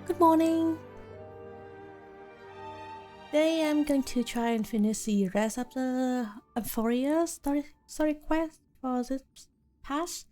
Good morning. Today I'm going to try and finish the rest of the Euphoria story quest for this pass.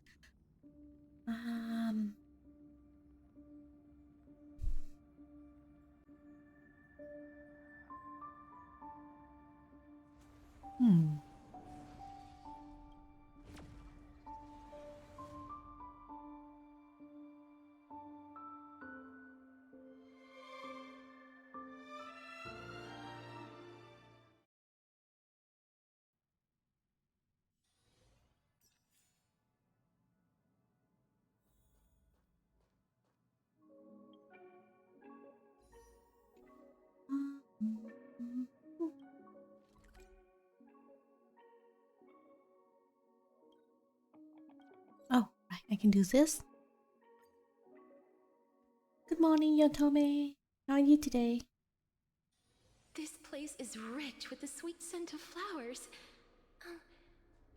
Oh, right, I can do this. Good morning, Yotome. How are you today? This place is rich with the sweet scent of flowers.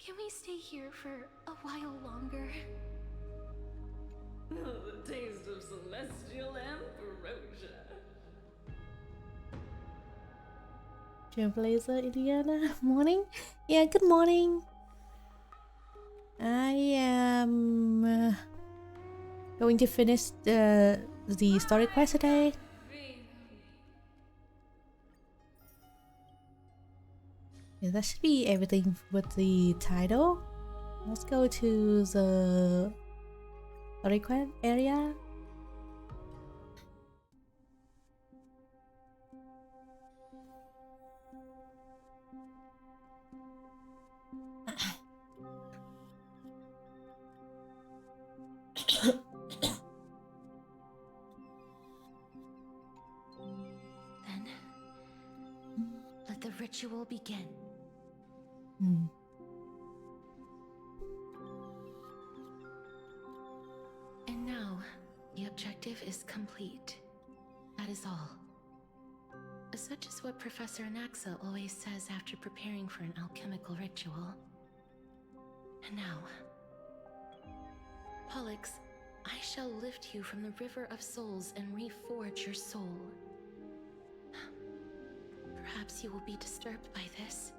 Can we stay here for a while longer? The taste of celestial ambrosia. Trailblazer, Indiana. Morning? Yeah, good morning. I am going to finish the story quest today. Yeah, that should be everything with the title. Let's go to the story quest area. Then, let the ritual begin. And now, the objective is complete. That is all. Such is what Professor Anaxa always says after preparing for an alchemical ritual. And now, Pollux, I shall lift you from the river of souls and reforge your soul. Perhaps you will be disturbed by this,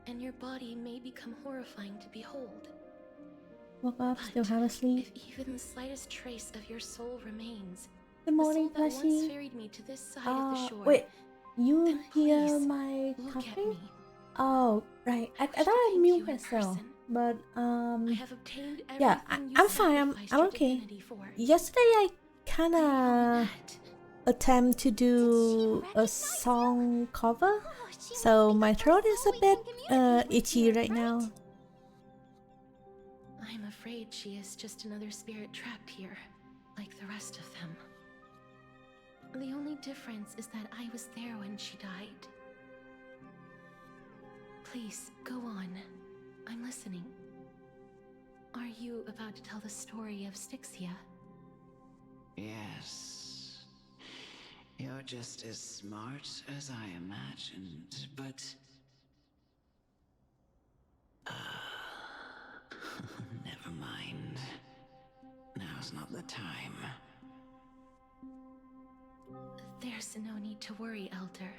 and your body may become horrifying to behold. Woke up, still have a sleep. If even the slightest trace of your soul remains, Good morning, the soul that once Plushie. ferried me to this side of the shore. Wait, you then hear please, my look coffee? at me. Oh, right. I wish thought to I thank mute you in myself, person. but I have obtained yeah, everything you I'm fine. I'm sacrificed okay. your divinity for. Yesterday I The kinda helmet. attempt to do a song cover, so my throat is a bit itchy right now. I'm afraid she is just another spirit trapped here, like the rest of them. The only difference is that I was there when she died. Please, go on. I'm listening. Are you about to tell the story of Styxia? Yes. You're just as smart as I imagined, but... never mind. Now's not the time. There's no need to worry, Elder.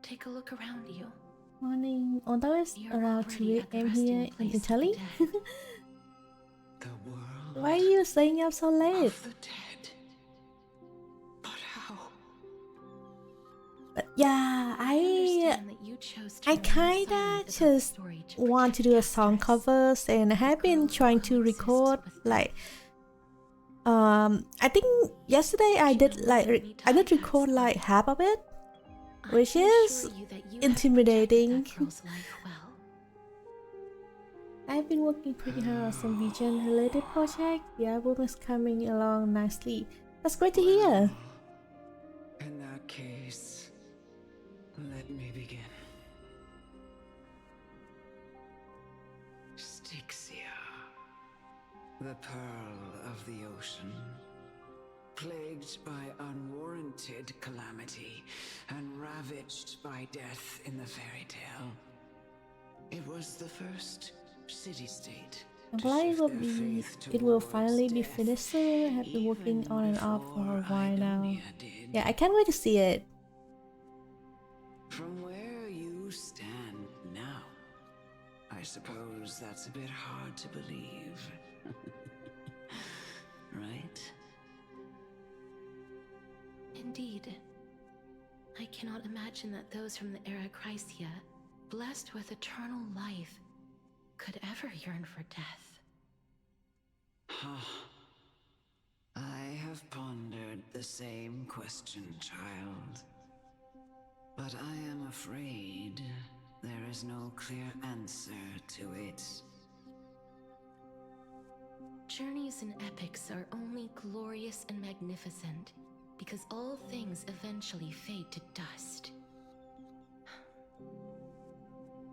Take a look around you. Morning. Although it's You're around already 2 at the a.m. resting here in place of the Italy. dead. The world Why are you staying up so late? of the dead. But how? But yeah, understand that you chose to I remain kinda silent about the just story to want to do a song protect covers, and I have been girl trying who to coexisted record with like I think yesterday I did record like half of it, I which can is assure you that you have intimidating. protected that girl's life well. I've been working pretty hard on some vision related project. The album is coming along nicely. That's great to hear. In that case, let me begin. Styxia, the pearl of the ocean, plagued by unwarranted calamity and ravaged by death in the fairy tale. It was the first city-state I'm to glad shift their faith it will towards finally be death, finished soon. I have been working even on and off for before a while now. Idonia did. Yeah, I can't wait to see it. From where you stand now, I suppose that's a bit hard to believe. Right? Indeed. I cannot imagine that those from the era Chrysia, blessed with eternal life, could ever yearn for death. I have pondered the same question, child. But I am afraid there is no clear answer to it. Journeys and epics are only glorious and magnificent because all things eventually fade to dust.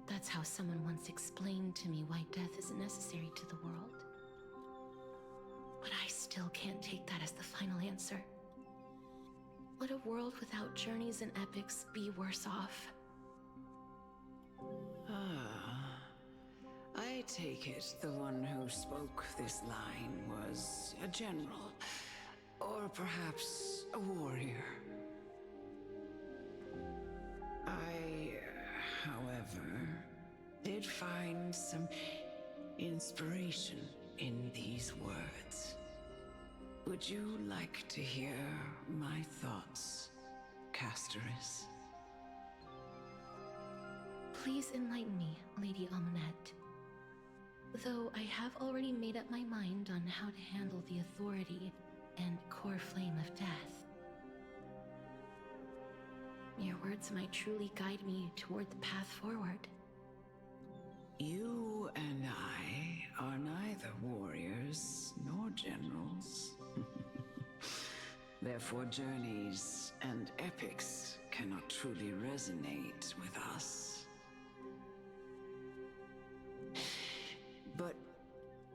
That's how someone once explained to me why death is necessary to the world. But I still can't take that as the final answer. Would a world without journeys and epics be worse off? I take it the one who spoke this line was a general, or perhaps a warrior. I, however, did find some inspiration in these words. Would you like to hear my thoughts, Castoris? Please enlighten me, Lady Amunet. Though I have already made up my mind on how to handle the authority and core flame of death. Your words might truly guide me toward the path forward. You and I are neither warriors nor generals. Therefore, journeys and epics cannot truly resonate with us. But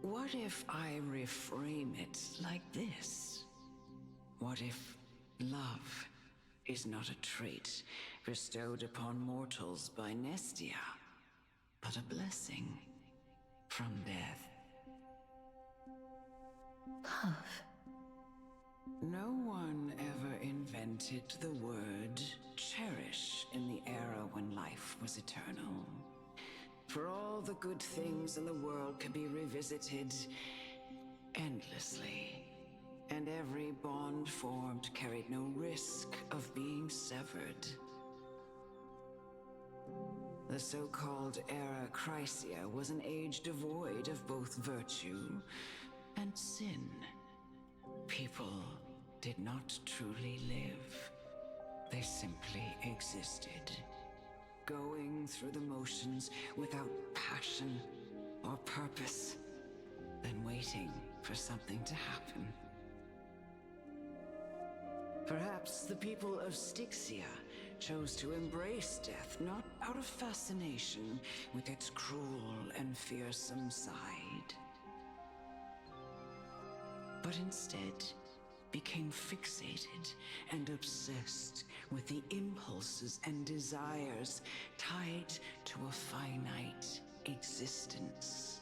what if I reframe it like this? What if love is not a trait bestowed upon mortals by Nestia, but a blessing from death? Love. No one ever invented the word cherish in the era when life was eternal. For all the good things in the world can be revisited endlessly, and every bond formed carried no risk of being severed. The so-called Era Chrysia was an age devoid of both virtue and sin. People did not truly live. They simply existed, going through the motions without passion or purpose, then waiting for something to happen. Perhaps the people of Styxia chose to embrace death not out of fascination with its cruel and fearsome side, but instead became fixated and obsessed with the impulses and desires tied to a finite existence.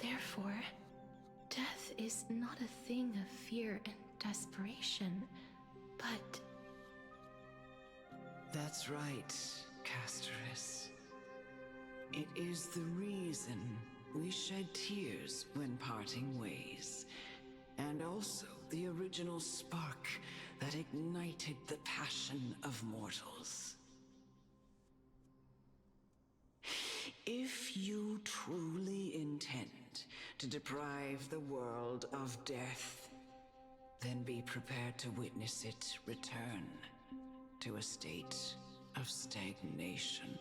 Therefore, death is not a thing of fear and desperation, but... That's right, Castoris. It is the reason we shed tears when parting ways, and also the original spark that ignited the passion of mortals. If you truly intend to deprive the world of death, then be prepared to witness it return to a state of stagnation.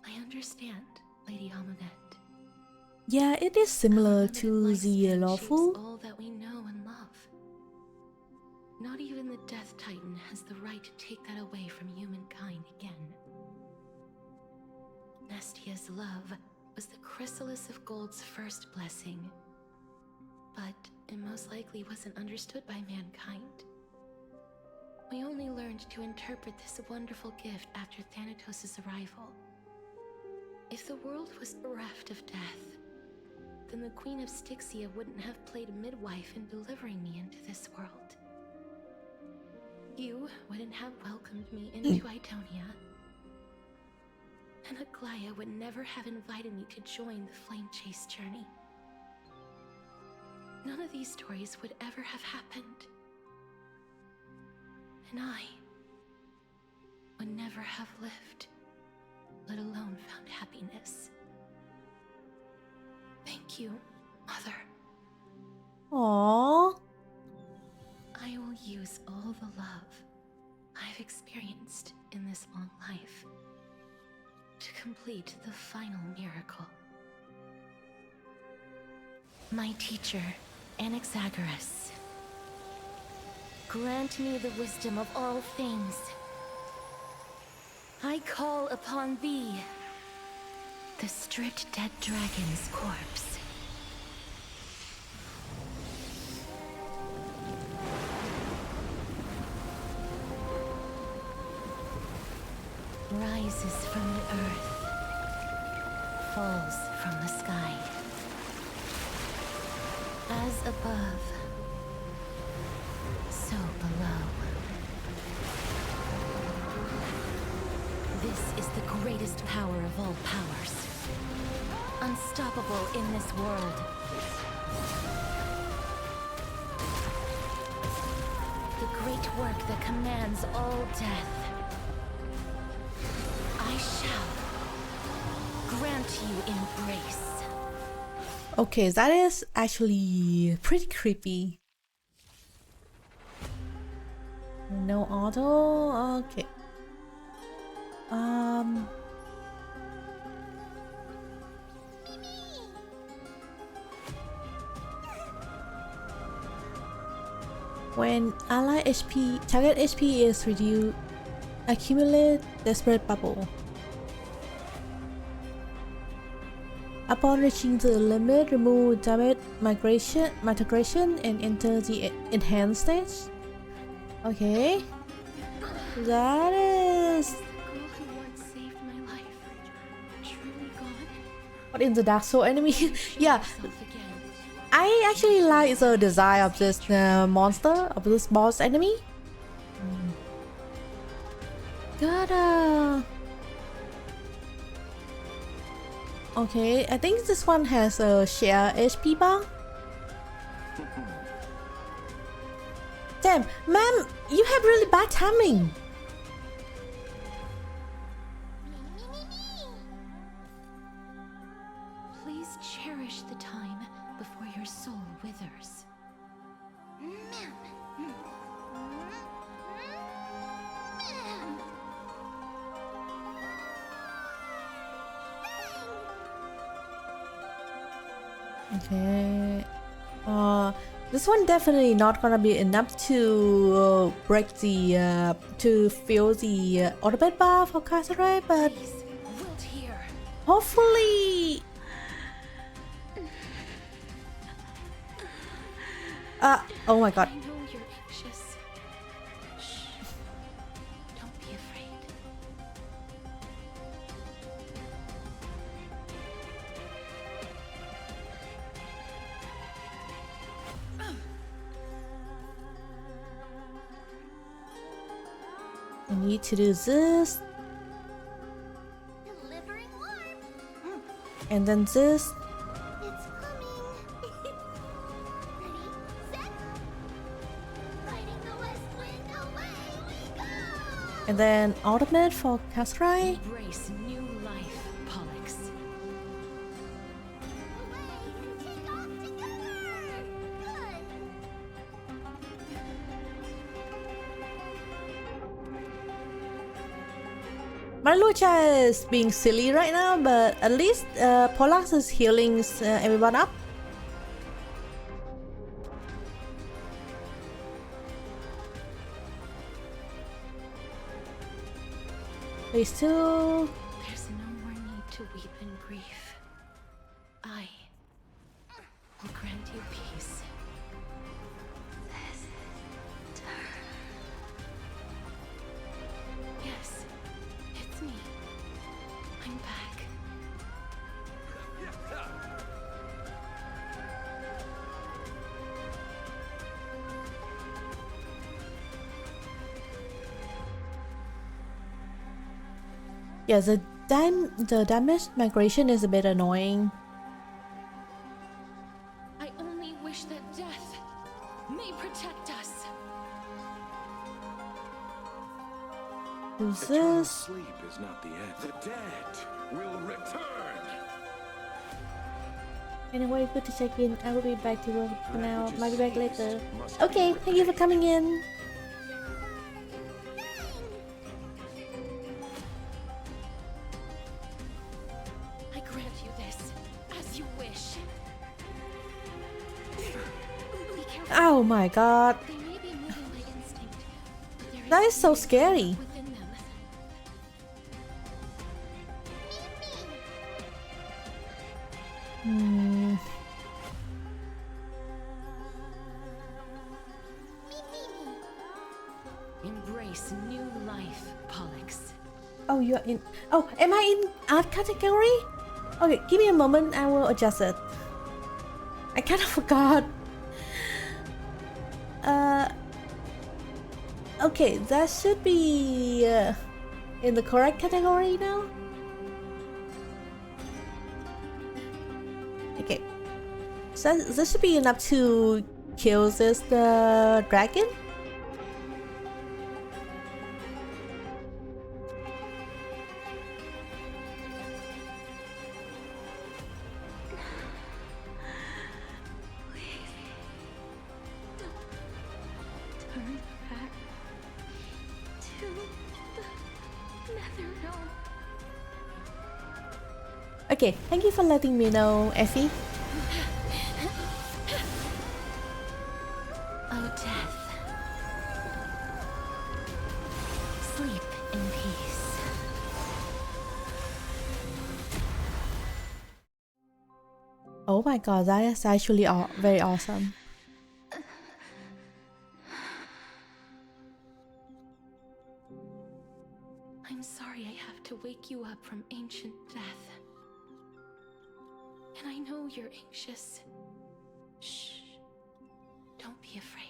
I understand, Lady Amunet. Yeah, it is similar Our to limited the lifespan lawful. shapes all that we know and love. Not even the Death Titan has the right to take that away from humankind again. Nestia's love was the chrysalis of Gold's first blessing, but it most likely wasn't understood by mankind. We only learned learned to interpret this wonderful gift after Thanatos' arrival. If the world was bereft of death, then the Queen of Styxia wouldn't have played midwife in delivering me into this world. You wouldn't have welcomed me into Idonia, and Aglaia would never have invited me to join the Flame Chase journey. None of these stories would ever have happened. And I would never have lived, let alone found happiness. Thank you, Mother. Aww. I will use all the love I've experienced in this long life to complete the final miracle. My teacher, Anaxagoras, grant me the wisdom of all things. I call upon thee, the stripped dead dragon's corpse. Rises from the earth, falls from the sky. As above, so below. This is the greatest power of all powers. Unstoppable in this world. The great work that commands all death. I shall grant you embrace. Okay, that is actually pretty creepy. No auto. Okay. When ally HP, target HP is reduced, accumulate Desperate Bubble. Upon reaching the limit, remove damage migration and enter the enhanced stage. Okay. That is... The girl who once saved my life, truly gone. What in the Dark Soul enemy? Yeah. Herself again. I actually like the design of this monster, of this boss enemy. Gotta... Okay, I think this one has a share HP bar. Damn, ma'am, you have really bad timing. Please cherish the time before your soul withers. Okay. This one definitely not gonna be enough to break the to fill the ultimate bar for Kasare, but Please, wilt hear. hopefully. Oh my god. I know you're anxious. Shh. Don't be afraid. I need to do this, Delivering warmth. and then this, It's coming. Ready, set. Riding the west wind, away we go. and then ultimate for Kasrai. Embrace new life, Pollux. Away and take off together. Good. My Lucha is being silly right now, but at least Pollux is healing everyone up. They still... There's no more need to weep in grief. I will grant you peace. Yeah, the damage migration is a bit annoying. I only wish that death may protect us. Who's Eternal this? sleep is not the end. The dead will return. Anyway, good to check in. I will be back to work for now. That which Might be back is later. ceased must be Okay, thank you for repaid. coming in. I grant you this, as you wish. Be careful. Oh my god. They may be moving by instinct, but there That is so spirit scary. within them. Hmm. Embrace new life, Pollux. Oh, you're in. Oh, am I in art category? Okay, give me a moment. I will adjust it. I kind of forgot. Okay, that should be in the correct category now. Okay, so this should be enough to kill this the dragon. Turn back to the nether realm. Okay, thank you for letting me know, Effie. O death, sleep in peace. Oh my god, that is actually very awesome. I'm sorry I have to wake you up from ancient death. And I know you're anxious. Shh. Don't be afraid.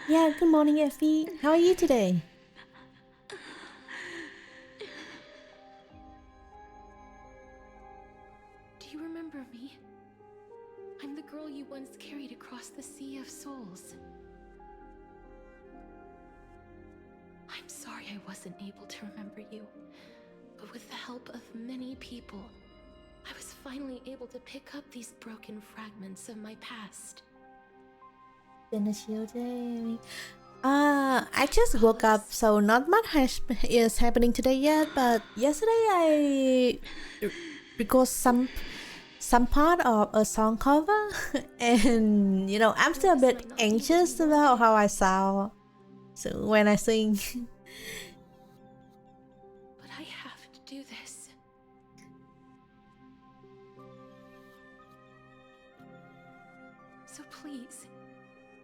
Yeah, good morning, Effie. How are you today? Do you remember me? I'm the girl you once carried across the Sea of Souls. I'm sorry I wasn't able to remember you, but with the help of many people, I was finally able to pick up these broken fragments of my past. Been a chill day. I just woke up, so not much is happening today yet. But yesterday I recorded some part of a song cover, and you know I'm still a bit anxious about how I sound. So when I sing, But I have to do this. So please,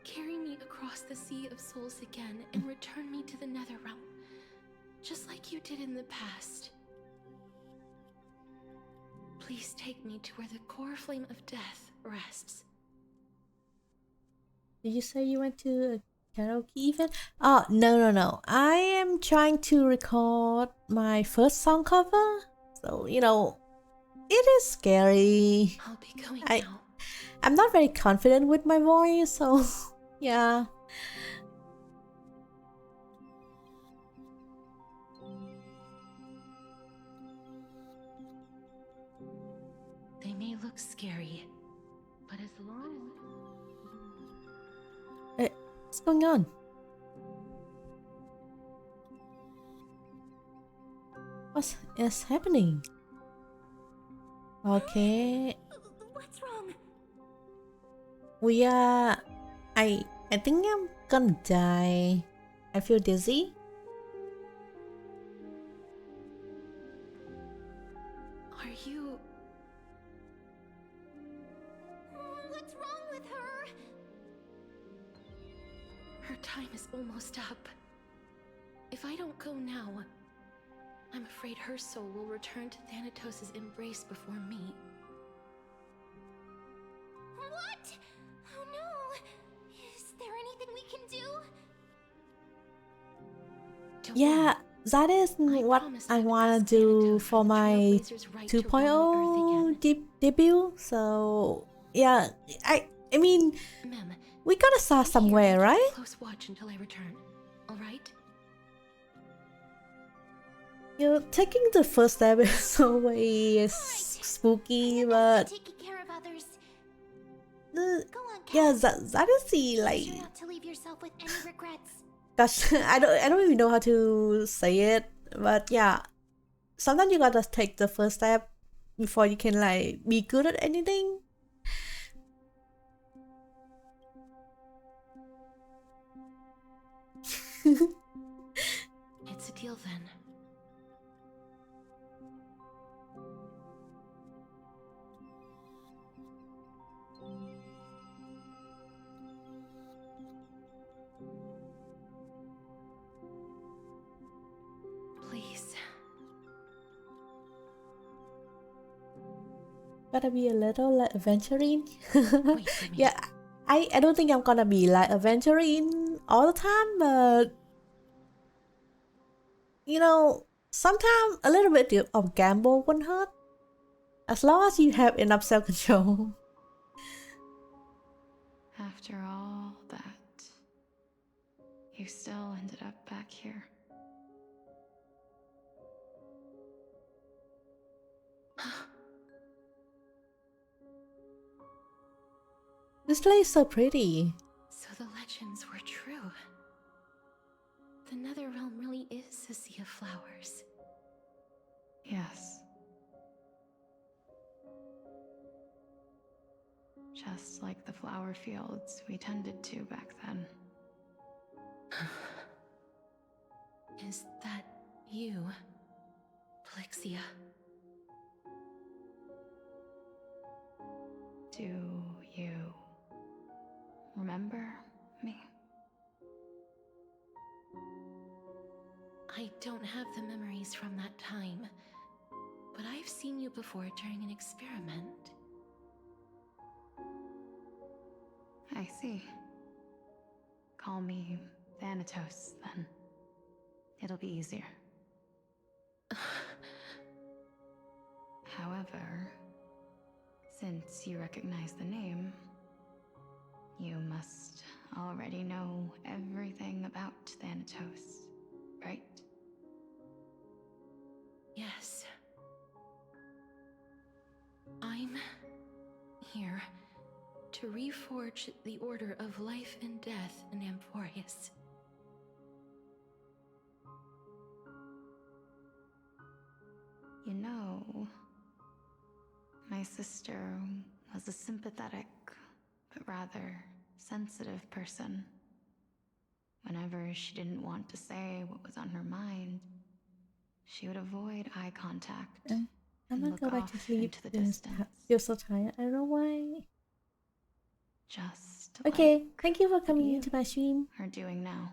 carry me across the Sea of Souls again and return me to the Nether Realm, just like you did in the past. Please take me to where the core flame of death rests. did you say you went to a karaoke event? Oh no! I am trying to record my first song cover, so you know it is scary. I'll be going I- now. I'm not very confident with my voice, so yeah. They may look scary, but as long What's going on? What is happening? Okay, What's wrong? we are. I think I'm gonna die. I feel dizzy. are you? What's wrong with her? Her time is almost up. If I don't go now, I'm afraid her soul will return to Thanatos' embrace before me. What? Oh no! Is there anything we can do? Don't Yeah, worry, that is what promise I not to wanna ask do Thanatos for the my Trailblazers' right to roam the Earth 2.0 again. debut. So yeah, I mean, Mem, we gotta start stay here somewhere, and keep right? a close watch until I return. All right? Taking the first step is always spooky, but Taking care of others. the, Go on, Kat. yeah, that is the like. Try not to leave yourself with any regrets. Gosh, I don't even know how to say it, but yeah, sometimes you gotta take the first step before you can like be good at anything. It's a deal then. Please. Gotta be a little like adventuring. Wait for me. Yeah, I don't think I'm gonna be like adventuring all the time, but sometimes a little bit of gamble won't hurt, as long as you have enough self-control. After all that, you still ended up back here. This place is so pretty. So the legends were true. The Netherrealm really is a sea of flowers. Yes. Just like the flower fields we tended to back then. Is that you, Plexia? Do you remember me? I don't have the memories from that time, but I've seen you before during an experiment. I see. Call me Thanatos, then. It'll be easier. However, since you recognize the name, you must already know everything about Thanatos, right? Yes. I'm here to reforge the order of life and death in Amphorius. You know, my sister was a sympathetic, but rather sensitive person. Whenever she didn't want to say what was on her mind, she would avoid eye contact I'm and gonna look go back off to sleep. into the distance. Feel so tired. I don't know why. Just Okay, like thank you for what coming you into my stream. are doing now.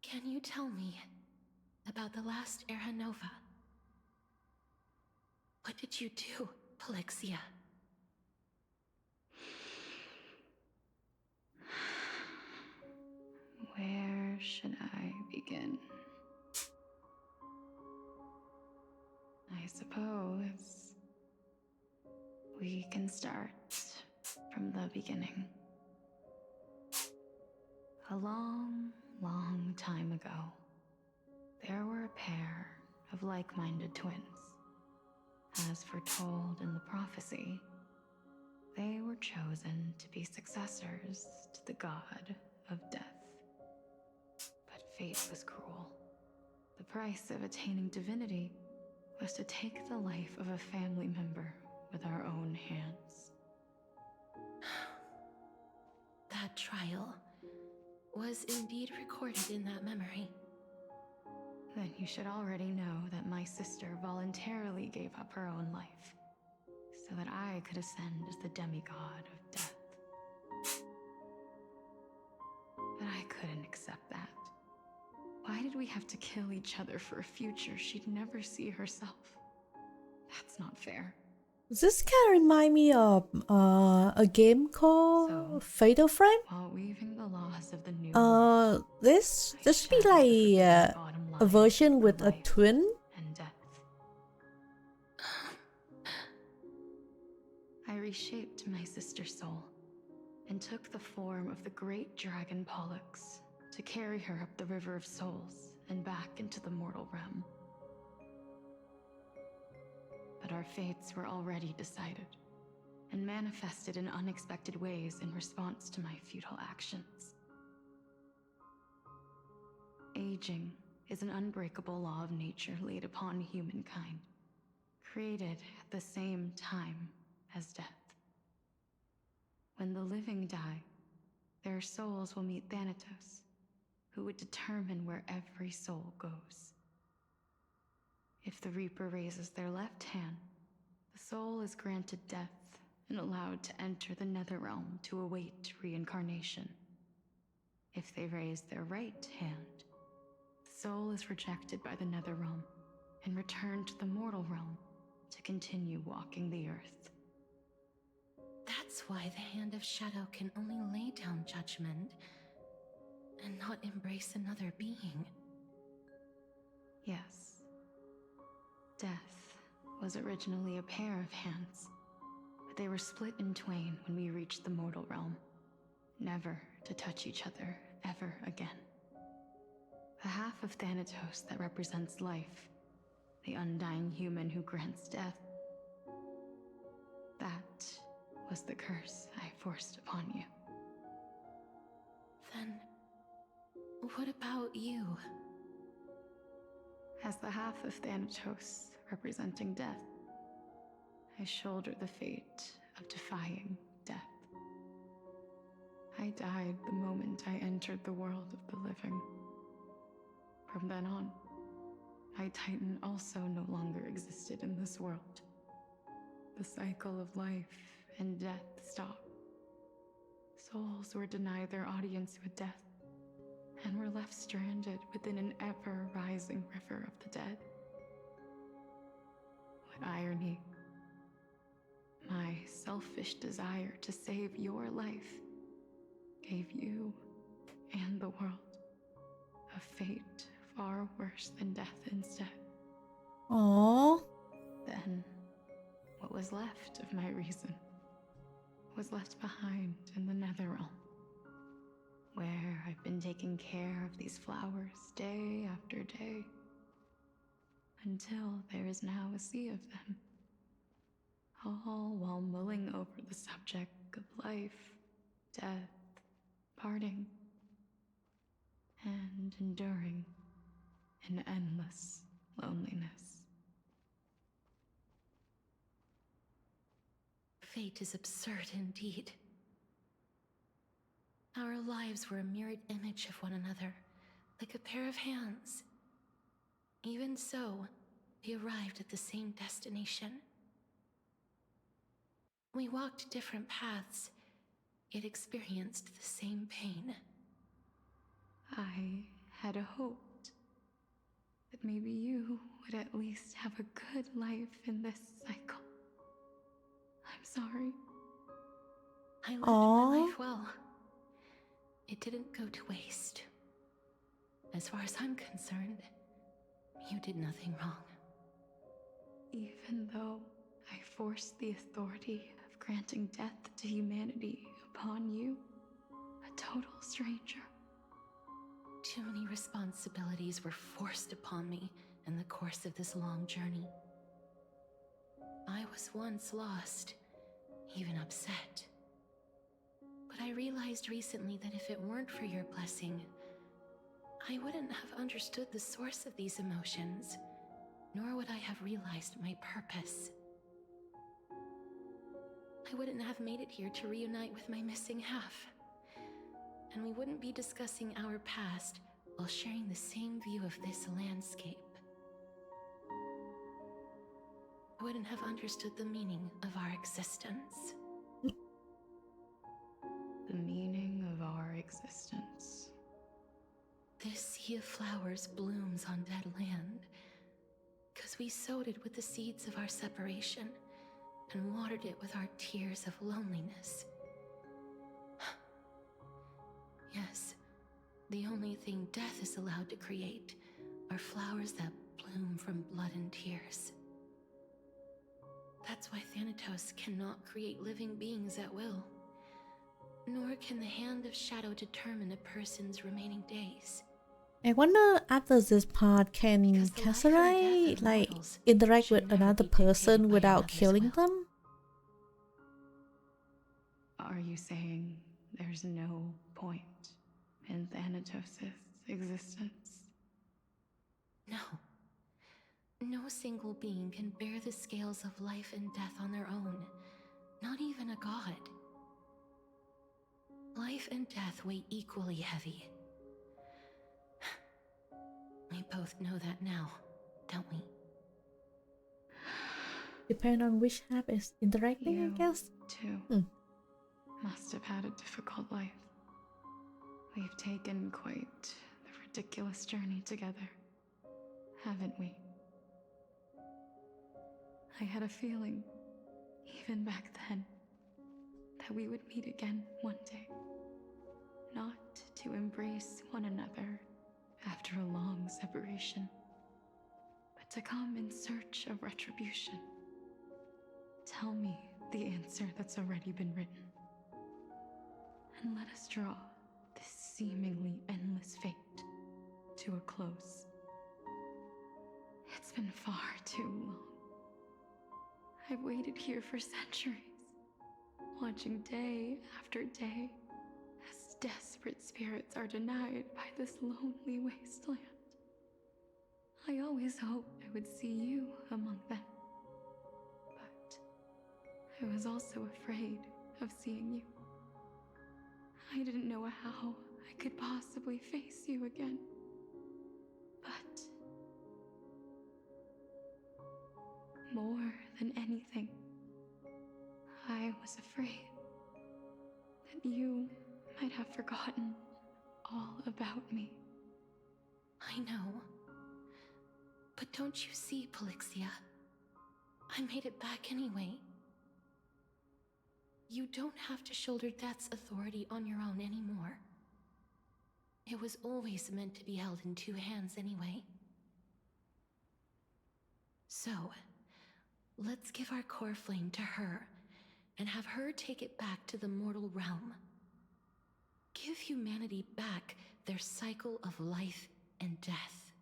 Can you tell me about the last Era Nova? What did you do, Plexia? Where should I begin? I suppose we can start from the beginning. A long, long time ago, there were a pair of like-minded twins. As foretold in the prophecy, they were chosen to be successors to the god of death. But fate was cruel. The price of attaining divinity was to take the life of a family member with our own hands. That trial was indeed recorded in that memory. Then you should already know that my sister voluntarily gave up her own life, so that I could ascend as the demigod of death. But I couldn't accept that. Why did we have to kill each other for a future she'd never see herself? That's not fair. This kind of remind me of a game called So, Fatal Frame. while weaving the laws of the new This should be Shattered the like very bottom a line version of with a life twin. and death. I reshaped my sister's soul and took the form of the great dragon Pollux to carry her up the River of Souls and back into the mortal realm. But our fates were already decided and manifested in unexpected ways in response to my futile actions. Aging is an unbreakable law of nature laid upon humankind, created at the same time as death. When the living die, their souls will meet Thanatos, who would determine where every soul goes. If the Reaper raises their left hand, the soul is granted death and allowed to enter the Netherrealm to await reincarnation. If they raise their right hand, the soul is rejected by the Netherrealm and returned to the mortal realm to continue walking the earth. That's why the Hand of Shadow can only lay down judgment and not embrace another being. Yes. Death was originally a pair of hands, but they were split in twain when we reached the mortal realm, never to touch each other ever again. The half of Thanatos that represents life, the undying human who grants death, that was the curse I forced upon you. Then, what about you? As the half of Thanatos representing death, I shoulder the fate of defying death. I died the moment I entered the world of the living. From then on, my Titan also no longer existed in this world. The cycle of life and death stopped. Souls were denied their audience with death and were left stranded within an ever-rising river of the dead. What irony. My selfish desire to save your life gave you and the world a fate far worse than death instead. Aww. Then, what was left of my reason was left behind in the Netherrealm, where I've been taking care of these flowers day after day, until there is now a sea of them, all while mulling over the subject of life, death, parting, and enduring an endless loneliness. Fate is absurd indeed. Our lives were a mirrored image of one another, like a pair of hands. Even so, we arrived at the same destination. We walked different paths, yet experienced the same pain. I had hoped that maybe you would at least have a good life in this cycle. I'm sorry. I lived Aww. my life well. It didn't go to waste. As far as I'm concerned, you did nothing wrong. Even though I forced the authority of granting death to humanity upon you, a total stranger. Too many responsibilities were forced upon me in the course of this long journey. I was once lost, even upset. But I realized recently that if it weren't for your blessing, I wouldn't have understood the source of these emotions, nor would I have realized my purpose. I wouldn't have made it here to reunite with my missing half. And we wouldn't be discussing our past while sharing the same view of this landscape. I wouldn't have understood the meaning of our existence. The meaning of our existence. This sea of flowers blooms on dead land, because we sowed it with the seeds of our separation and watered it with our tears of loneliness. Yes, the only thing death is allowed to create are flowers that bloom from blood and tears. That's why Thanatos cannot create living beings at will. Nor can the Hand of Shadow determine a person's remaining days. I wonder after this part, can Because the life and Kasserai death of like mortals interact should with never another be dictated person by without another's killing will. them? Are you saying there's no point in Thanatos' existence? No. No single being can bear the scales of life and death on their own. Not even a god. Life and death weigh equally heavy. We both know that now, don't we? Depend on which half is interacting, I You, guess. too, must have had a difficult life. We've taken quite the ridiculous journey together, haven't we? I had a feeling, even back then, that we would meet again one day. Not to embrace one another after a long separation, but to come in search of retribution. Tell me the answer that's already been written, and let us draw this seemingly endless fate to a close. It's been far too long. I've waited here for centuries, watching day after day as desperate spirits are denied by this lonely wasteland. I always hoped I would see you among them, but I was also afraid of seeing you. I didn't know how I could possibly face you again, but more than anything, I was afraid that you might have forgotten all about me. I know. But don't you see, Polixia? I made it back anyway. You don't have to shoulder death's authority on your own anymore. It was always meant to be held in two hands anyway. So, let's give our core flame to her, and have her take it back to the mortal realm. Give humanity back their cycle of life and death.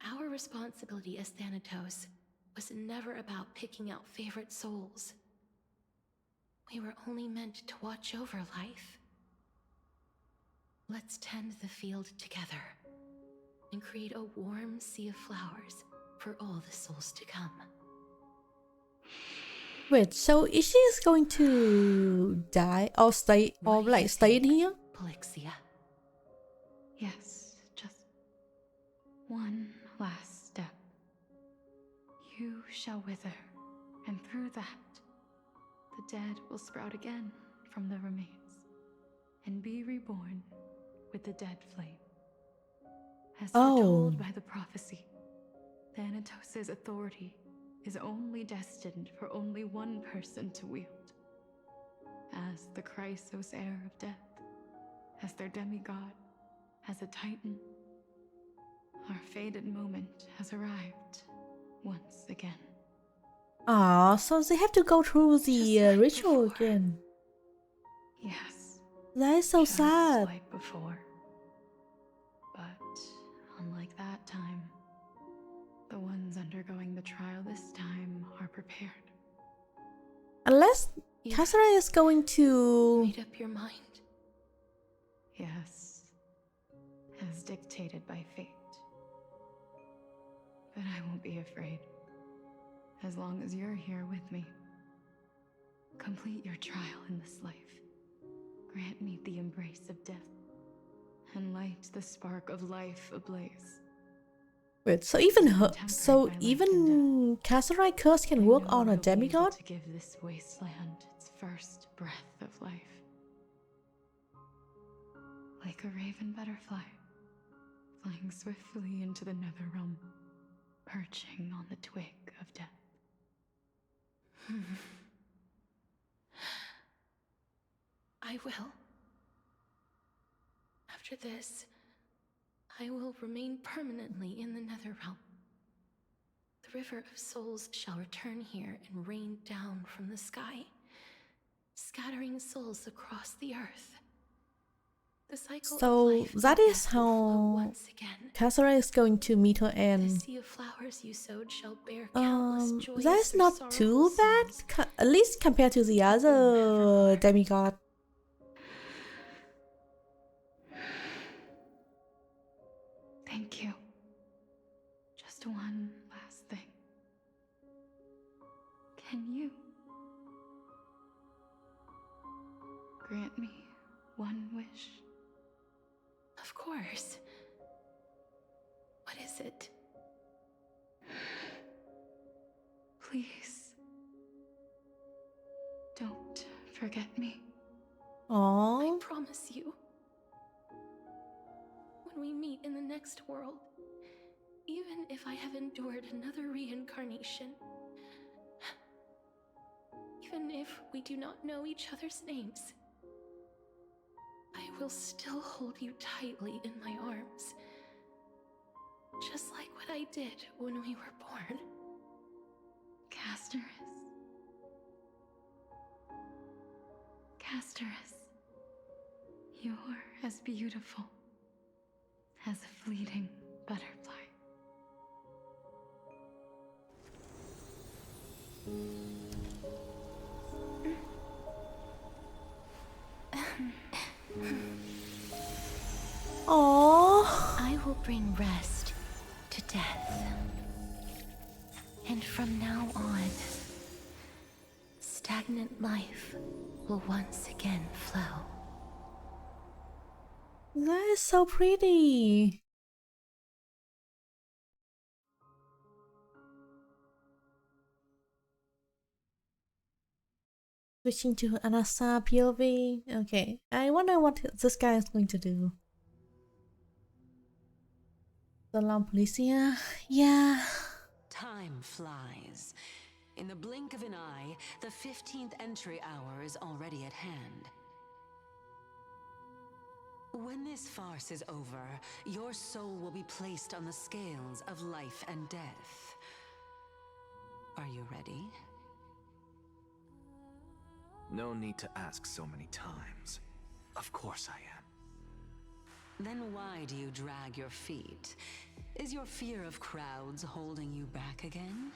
Our responsibility as Thanatos was never about picking out favorite souls. We were only meant to watch over life. Let's tend the field together and create a warm sea of flowers for all the souls to come. Wait, so is she going to die or stay or What do like you stay in think, here? Polixia? Yes, just one last step. You shall wither, and through that, the dead will sprout again from the remains, and be reborn with the dead flame. As foretold by the prophecy, Thanatos' authority is only destined for only one person to wield. As the Chrysos heir of death, as their demigod, as a titan, our fated moment has arrived once again. Ah, so they have to go through the Just like ritual before. again. Yes, That is so just sad. like before. But unlike that time, the ones undergoing the trial this time are prepared. Unless You Kasserai is going to... made up your mind. Yes, as dictated by fate. But I won't be afraid, as long as you're here with me. Complete your trial in this life. Grant me the embrace of death, and light the spark of life ablaze. Wait, so even her... Tempered So by life even Kasserai curse can I work know on a I'll be able demigod? to give this wasteland its first breath of life. Like a raven butterfly, flying swiftly into the netherrealm, perching on the twig of death. I will. After this, I will remain permanently in the Netherrealm. The River of Souls shall return here and rain down from the sky, scattering souls across the earth. The cycle So of life that and is death will flow how once again. Kasara is going to meet her The end. sea of flowers you sowed shall bear countless joyous That's or not sorrowful too bad, songs. at least compared to the other demigod. Thank you. Just one last thing. Can you grant me one wish? Of course. What is it? Please. Don't forget me. I Aww. promise you. When we meet in the next world, even if I have endured another reincarnation, even if we do not know each other's names, I will still hold you tightly in my arms. Just like what I did when we were born. Casterus. Casterus. You're as beautiful as a fleeting butterfly. Aww. I will bring rest to death. And from now on, stagnant life will once again flow. That is so pretty. Switching to Anasa POV. Okay, I wonder what this guy is going to do. The Policia. Yeah. Time flies. In the blink of an eye, the 15th entry hour is already at hand. When this farce is over, your soul will be placed on the scales of life and death. Are you ready? No need to ask so many times. Of course I am. Then why do you drag your feet? Is your fear of crowds holding you back again?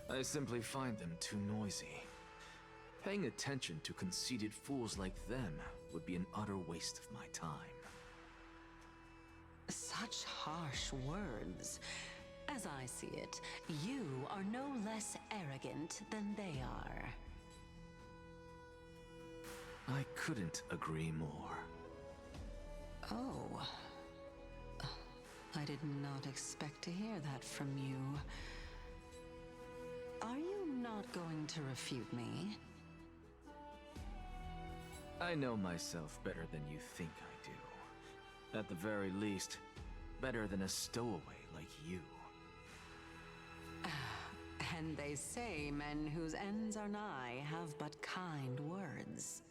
I simply find them too noisy. Paying attention to conceited fools like them would be an utter waste of my time. Such harsh words. As I see it, you are no less arrogant than they are. I couldn't agree more. Oh. I did not expect to hear that from you. Are you not going to refute me? I know myself better than you think I do. At the very least, better than a stowaway like you. And they say men whose ends are nigh have but kind words.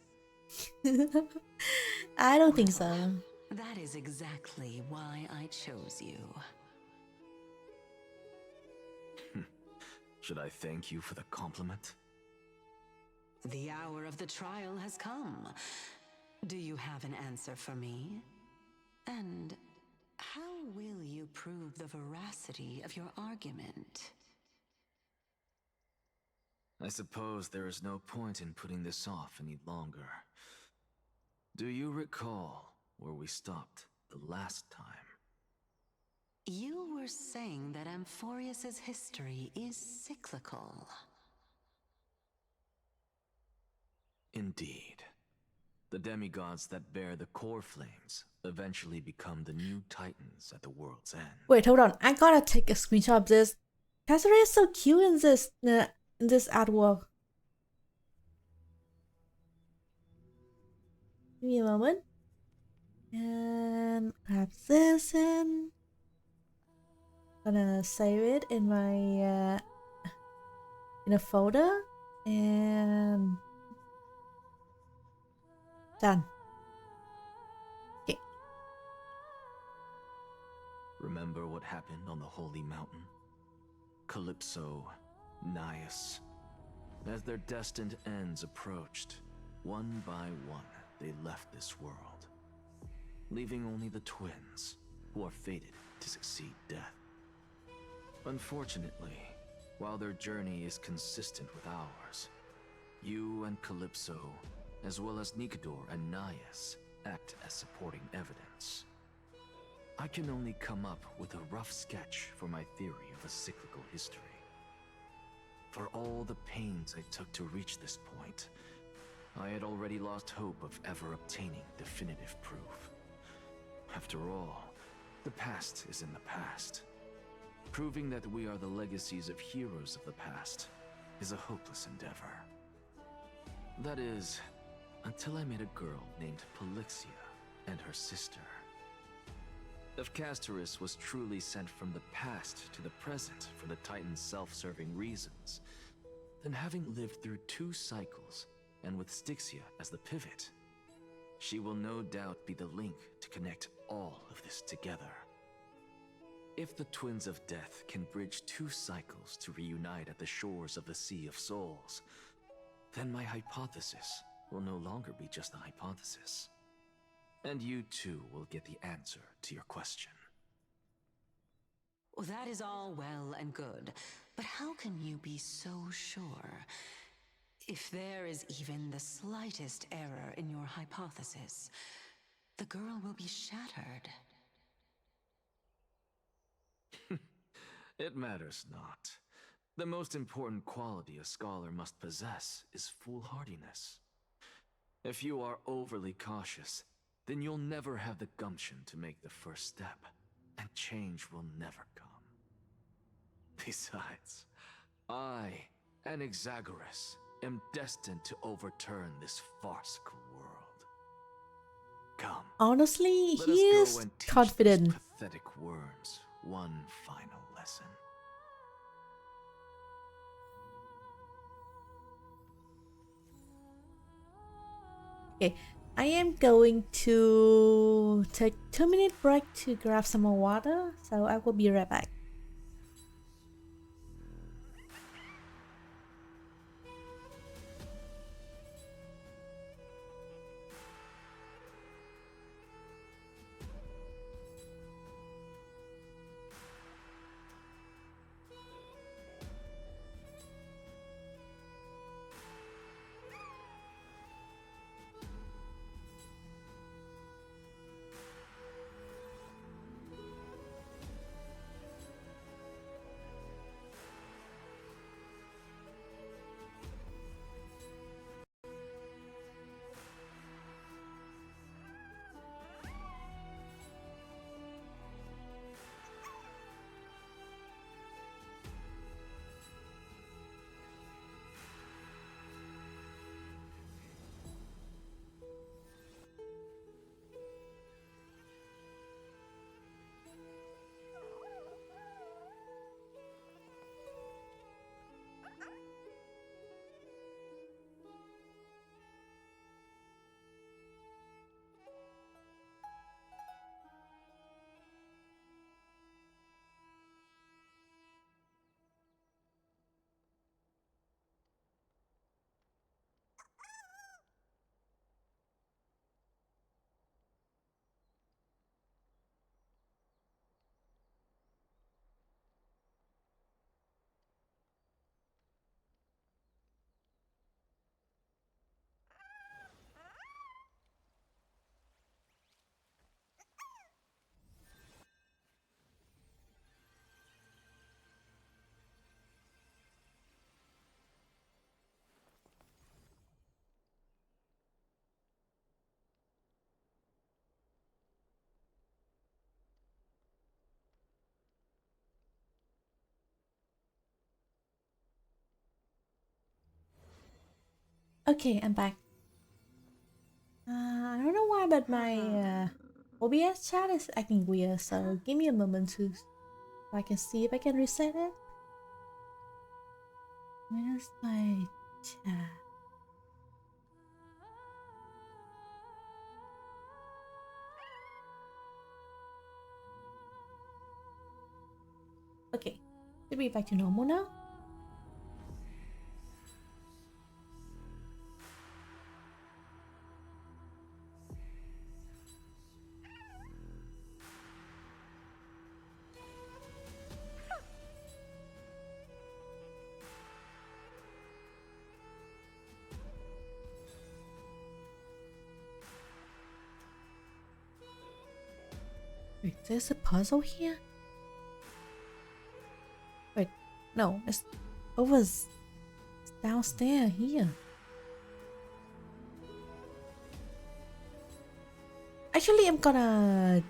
I don't think so. That is exactly why I chose you. Should I thank you for the compliment? The hour of the trial has come. Do you have an answer for me? And how will you prove the veracity of your argument? I suppose there is no point in putting this off any longer. Do you recall where we stopped the last time? You were saying that Amphorius's history is cyclical. Indeed. The demigods that bear the core flames eventually become the new titans at the world's end. Wait, hold on. I gotta take a screenshot of this. Kasara is so cute in this artwork. Give me a moment. And grab this and gonna save it in my in a folder and Done. Okay. Remember what happened on the Holy Mountain? Calypso, Naias. As their destined ends approached, one by one, they left this world, leaving only the twins, who are fated to succeed death. Unfortunately, while their journey is consistent with ours, you and Calypso, as well as Nikador and Naias, act as supporting evidence. I can only come up with a rough sketch for my theory of a cyclical history. For all the pains I took to reach this point, I had already lost hope of ever obtaining definitive proof. After all, the past is in the past. Proving that we are the legacies of heroes of the past is a hopeless endeavor. That is, until I met a girl named Polixia and her sister. If Castoris was truly sent from the past to the present for the Titan's self-serving reasons, then having lived through 2 cycles, and with Styxia as the pivot, she will no doubt be the link to connect all of this together. If the Twins of Death can bridge 2 cycles to reunite at the shores of the Sea of Souls, then my hypothesis will no longer be just a hypothesis. And you too will get the answer to your question. Well, that is all well and good, but how can you be so sure? If there is even the slightest error in your hypothesis, the girl will be shattered. It matters not. The most important quality a scholar must possess is foolhardiness. If you are overly cautious, then you'll never have the gumption to make the first step, and change will never come. Besides, I, an Exagoras, am destined to overturn this farcical world. Come, Honestly, let he us is go and teach confident. those pathetic worms one final lesson. Okay, I am going to take 2-minute break to grab some more water, so I will be right back. Okay, I'm back. I don't know why, but my OBS chat is acting weird, so give me a moment to so I can see if I can reset it. Where's my chat? Okay, should be back to normal now. Wait, there's a puzzle here? Wait, no, it's downstairs here. Actually, I'm gonna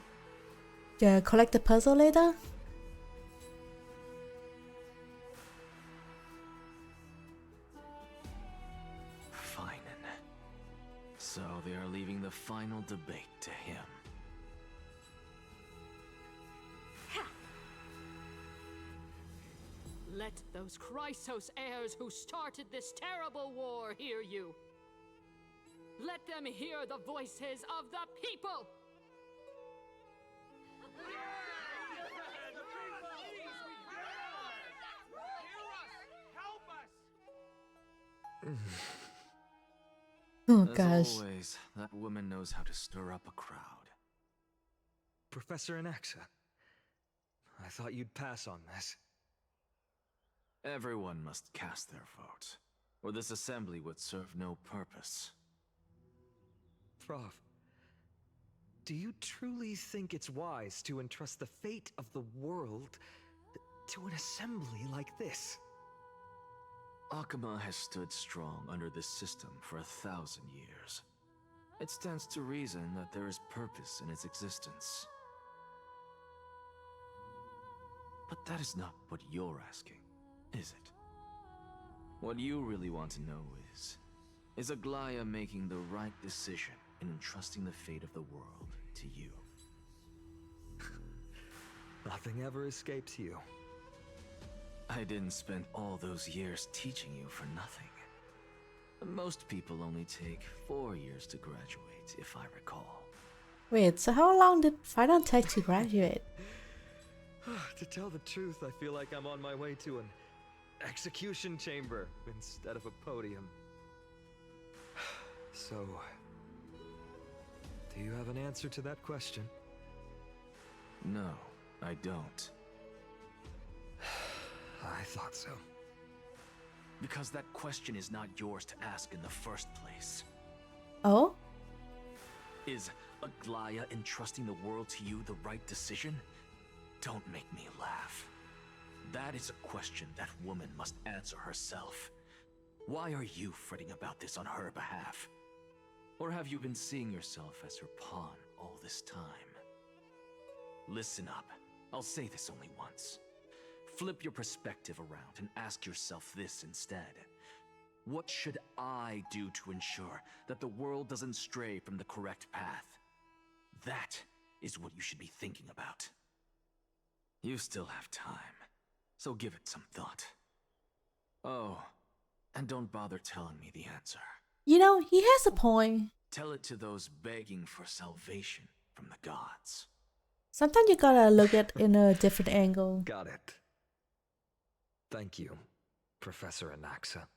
collect the puzzle later. Fine. So they are leaving the final debate to him. Let those Chrysos heirs who started this terrible war hear you. Let them hear the voices of the people! Oh As gosh. always, that woman knows how to stir up a crowd. Professor Anaxa, I thought you'd pass on this. Everyone must cast their vote, or this assembly would serve no purpose. Prof, do you truly think it's wise to entrust the fate of the world to an assembly like this? Akama has stood strong under this system for 1,000 years. It stands to reason that there is purpose in its existence. But that is not what you're asking, is it? What you really want to know is Aglaya making the right decision in entrusting the fate of the world to you? Nothing ever escapes you. I didn't spend all those years teaching you for nothing. Most people only take 4 years to graduate, if I recall. Wait, so how long did Final take to graduate? To tell the truth, I feel like I'm on my way to an execution chamber instead of a podium. So, do you have an answer to that question? No, I don't. I thought so. Because that question is not yours to ask in the first place. Oh? Is Aglaya entrusting the world to you the right decision? Don't make me laugh. That is a question that woman must answer herself. Why are you fretting about this on her behalf? Or have you been seeing yourself as her pawn all this time? Listen up. I'll say this only once. Flip your perspective around and ask yourself this instead. What should I do to ensure that the world doesn't stray from the correct path? That is what you should be thinking about. You still have time, so give it some thought. Oh, and don't bother telling me the answer. You know, he has a point. Tell it to those begging for salvation from the gods. Sometimes you gotta look at it in a different angle. Got it. Thank you, Professor Anaxa.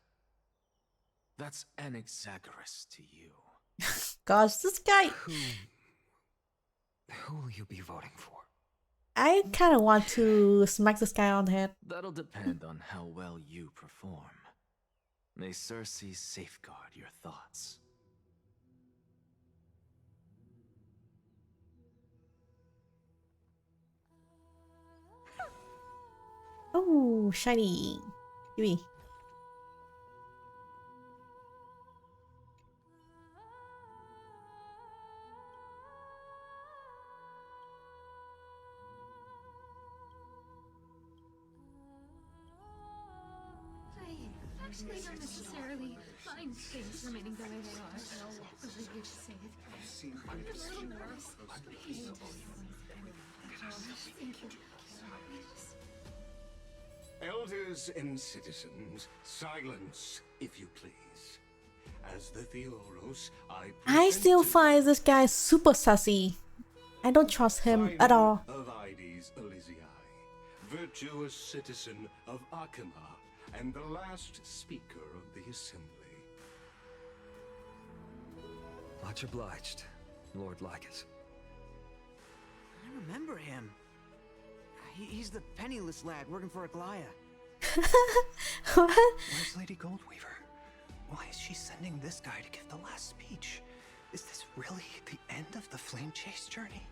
That's Anaxagoras to you. Gosh, this guy. Who will you be voting for? I kind of want to smack this guy on the head. That'll depend on how well you perform. May Circe safeguard your thoughts. Oh, shiny. Gimme. I actually don't necessarily mind things remaining the way they are. The way you say it. I'm a little nervous. Thank you. Elders and citizens, silence, if you please. As the Theoros, I still find this guy super sassy. I don't trust him at all. Of Ides Elysiae, virtuous citizen of Akima, and the last speaker of the assembly. Much obliged, Lord Lycus. I remember him. He's the penniless lad working for Aglaya. What? Where's Lady Goldweaver? Why is she sending this guy to give the last speech? Is this really the end of the Flame Chase journey?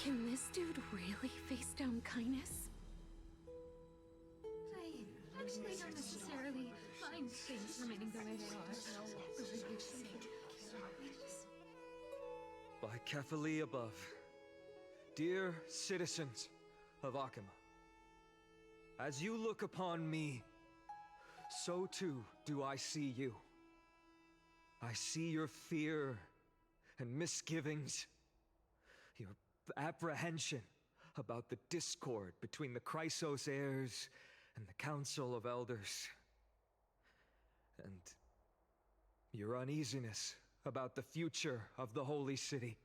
Can this dude really face down kindness? I actually don't necessarily mind things remaining the way they are. By Kefali above, dear citizens of Akima, as you look upon me, so too do I see you. I see your fear and misgivings, your apprehension about the discord between the Chrysos heirs and the Council of Elders, and your uneasiness about the future of the Holy City.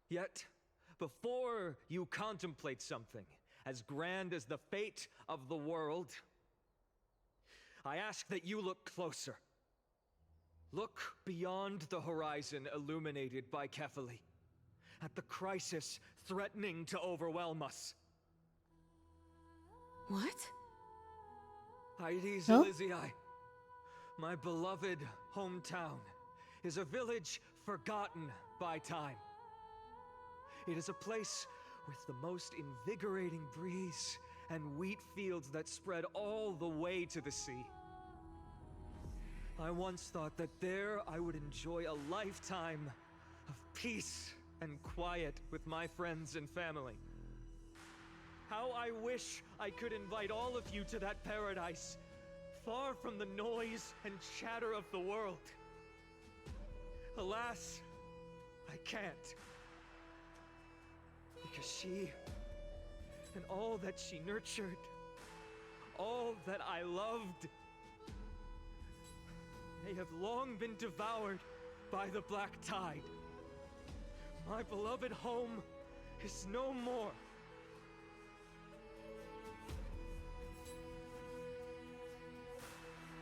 Yet, before you contemplate something as grand as the fate of the world, I ask that you look closer. Look beyond the horizon illuminated by Kefali, at the crisis threatening to overwhelm us. What? Aedes Huh? Elysiae, my beloved hometown, is a village forgotten by time. It is a place with the most invigorating breeze and wheat fields that spread all the way to the sea. I once thought that there I would enjoy a lifetime of peace and quiet with my friends and family. How I wish I could invite all of you to that paradise, far from the noise and chatter of the world. Alas, I can't. Because she, and all that she nurtured, all that I loved, they have long been devoured by the black tide. My beloved home is no more.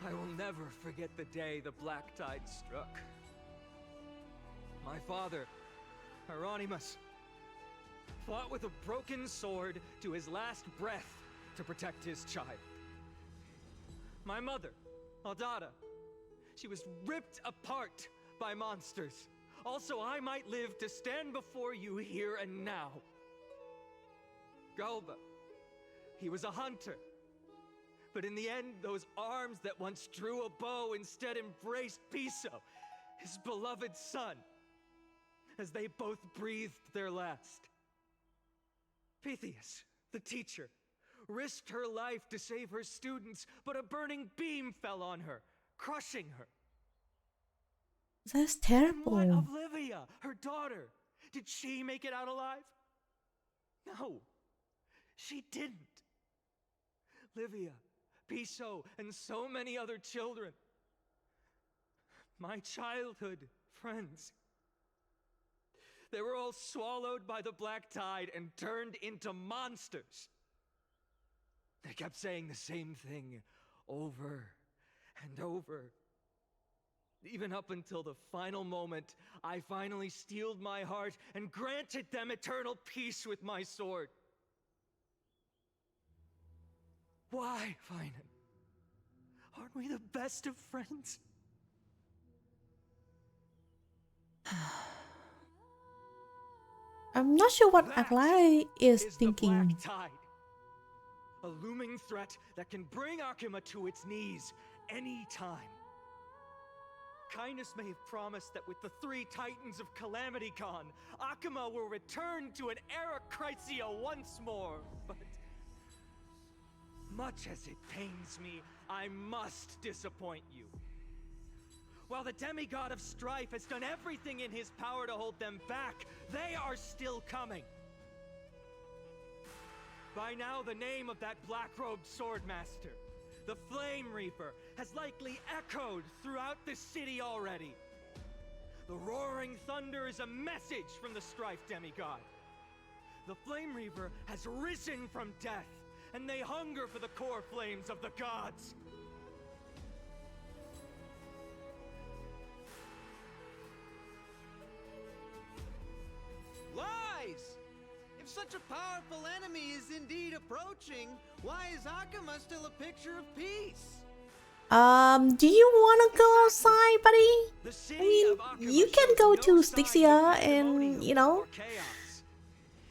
I will never forget the day the black tide struck. My father, Hieronymus, fought with a broken sword to his last breath to protect his child. My mother, Aldada, she was ripped apart by monsters. Also, I might live to stand before you here and now. Galba, he was a hunter. But in the end, those arms that once drew a bow instead embraced Piso, his beloved son, as they both breathed their last. Pythias, the teacher, risked her life to save her students, but a burning beam fell on her, crushing her. That's And what terrible. of Livia, her daughter? Did she make it out alive? No, she didn't. Livia, Piso, and so many other children, my childhood friends, they were all swallowed by the black tide and turned into monsters. They kept saying the same thing over and over. Even up until the final moment, I finally steeled my heart and granted them eternal peace with my sword. Why, Finan? Aren't we the best of friends? I'm not sure what That Aglai is is the thinking. black tide. A looming threat that can bring Akima to its knees any time. Kindness may have promised that with the 3 Titans of Calamity Con, Akima will return to an era Chrysia once more, but much as it pains me, I must disappoint you. While the demigod of strife has done everything in his power to hold them back, they are still coming. By now, the name of that black-robed swordmaster, the Flame Reaper, has likely echoed throughout the city already. The roaring thunder is a message from the strife demigod. The Flame Reaver has risen from death, and they hunger for the core flames of the gods. Lies! If such a powerful enemy is indeed approaching, why is Akuma still a picture of peace? Do you wanna go outside, buddy? The I city mean, of Akuma you can shows go no to signs of Styxia pandemonium and, you know. or chaos.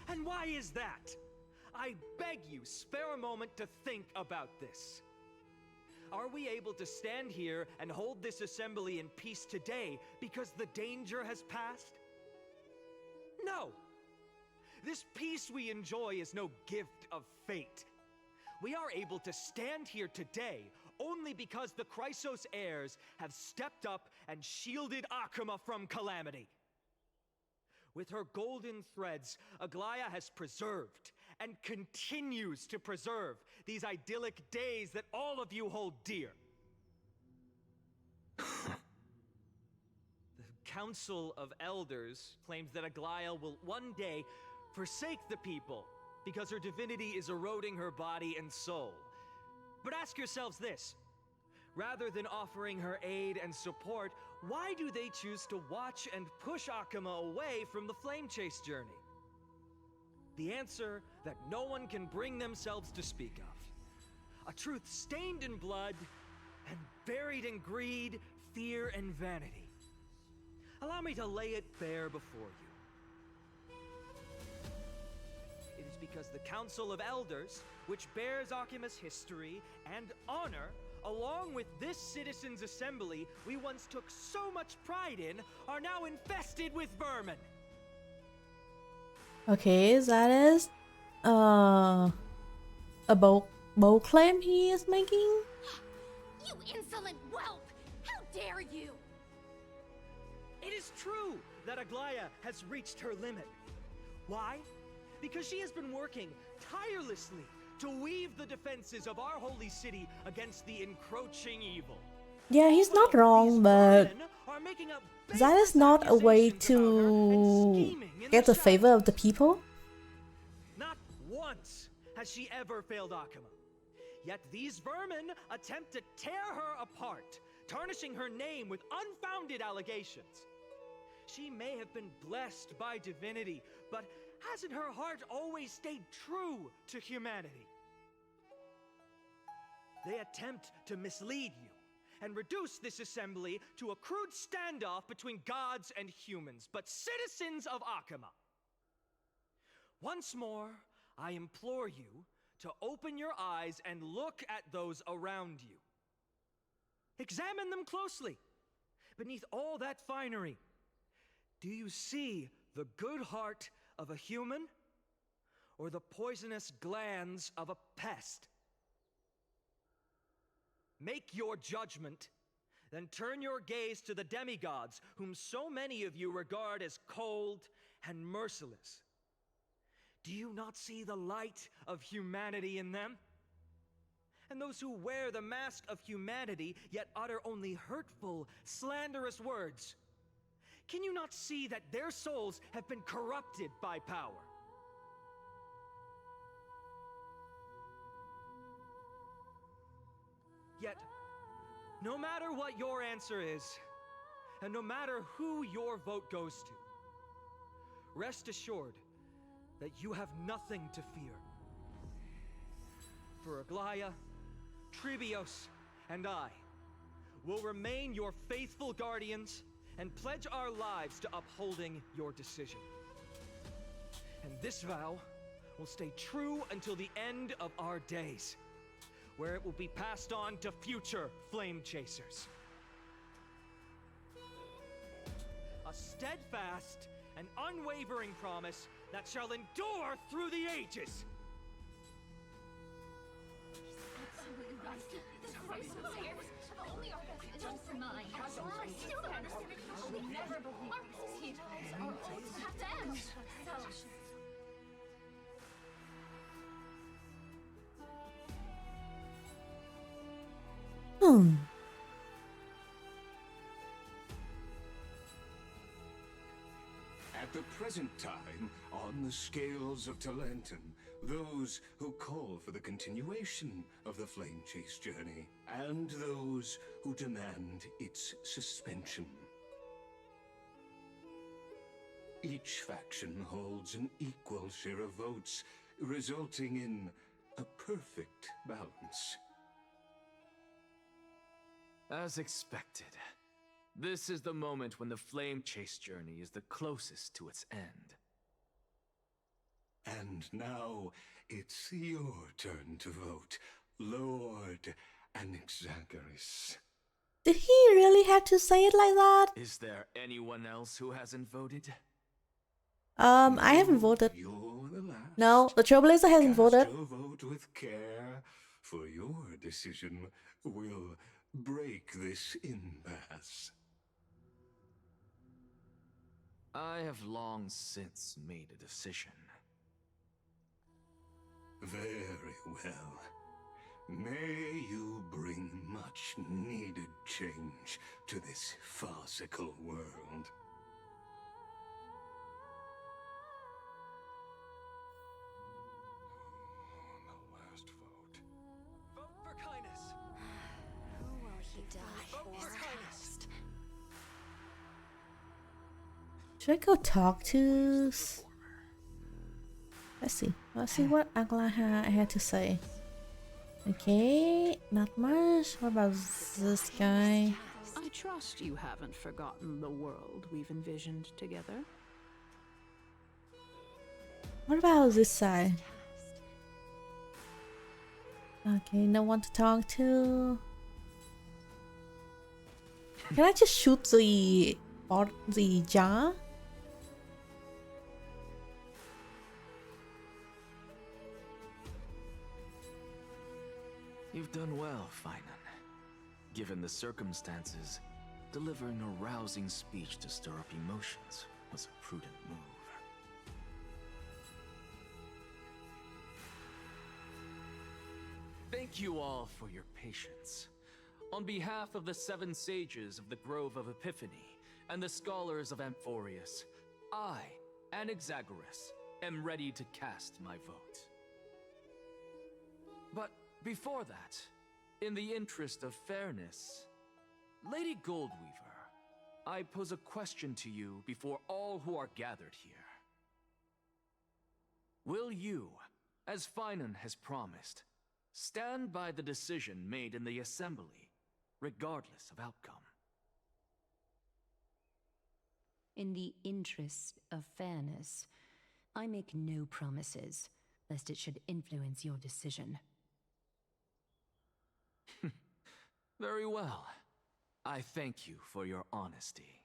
And why is that? I beg you, spare a moment to think about this. Are we able to stand here and hold this assembly in peace today because the danger has passed? No. This peace we enjoy is no gift of fate. We are able to stand here today only because the Chrysos heirs have stepped up and shielded Akuma from calamity. With her golden threads, Aglaya has preserved and continues to preserve these idyllic days that all of you hold dear. The Council of Elders claims that Aglaya will one day forsake the people because her divinity is eroding her body and soul. But ask yourselves this. Rather than offering her aid and support, why do they choose to watch and push Akuma away from the Flame Chase journey? The answer that no one can bring themselves to speak of. A truth stained in blood and buried in greed, fear, and vanity. Allow me to lay it bare before you. It is because the Council of Elders, which bears Akuma's history and honor, along with this citizens' assembly we once took so much pride in, are now infested with vermin. Okay, that is a bold claim he is making. You insolent whelp! How dare you! It is true that Aglaya has reached her limit. Why? Because she has been working tirelessly to weave the defenses of our holy city against the encroaching evil. Yeah, he's not wrong, but that is not a way to get the favor of the people. Not once has she ever failed Akuma. Yet these vermin attempt to tear her apart, tarnishing her name with unfounded allegations. She may have been blessed by divinity, but hasn't her heart always stayed true to humanity? They attempt to mislead you and reduce this assembly to a crude standoff between gods and humans, but citizens of Akuma. Once more, I implore you to open your eyes and look at those around you. Examine them closely. Beneath all that finery, do you see the good heart of a human or the poisonous glands of a pest? Make your judgment, then turn your gaze to the demigods, whom so many of you regard as cold and merciless. Do you not see the light of humanity in them? And those who wear the mask of humanity yet utter only hurtful, slanderous words. Can you not see that their souls have been corrupted by power? Yet, no matter what your answer is, and no matter who your vote goes to, rest assured that you have nothing to fear. For Aglaya, Tribios, and I will remain your faithful guardians and pledge our lives to upholding your decision. And this vow will stay true until the end of our days, where it will be passed on to future flame chasers. A steadfast and unwavering promise that shall endure through the ages. Absolutely right. The Chrysos heirs have only our best interests in mind. I still don't understand how we never believe our teachers are all have to end. So, At At the present time, on the scales of Talentum, those who call for the continuation of the Flame Chase journey, and those who demand its suspension. Each faction holds an equal share of votes, resulting in a perfect balance. As expected, this is the moment when the Flame Chase journey is the closest to its end. And now, it's your turn to vote, Lord Anaxagoras. Did he really have to say it like that? Is there anyone else who hasn't voted? I haven't voted. You're the last. No, the Trailblazer hasn't voted. Cast your vote with care, for your decision will break this impasse. I have long since made a decision. Very well. May you bring much needed change to this farcical world. The last vote. Vote for kindness. Who will he die Vote for for? kindness. Should I go talk to... Let's see what Agla had to say. Okay, not much. What about this guy? I trust you haven't forgotten the world we've envisioned together. What about this side? Okay, no one to talk to. Can I just shoot the jar? You've done well, Finan. Given the circumstances, delivering a rousing speech to stir up emotions was a prudent move. Thank you all for your patience. On behalf of the 7 sages of the Grove of Epiphany and the scholars of Amphorius, I, Anaxagoras, am ready to cast my vote. But before that, in the interest of fairness, Lady Goldweaver, I pose a question to you before all who are gathered here. Will you, as Finan has promised, stand by the decision made in the Assembly, regardless of outcome? In the interest of fairness, I make no promises, lest it should influence your decision. Very well. I thank you for your honesty.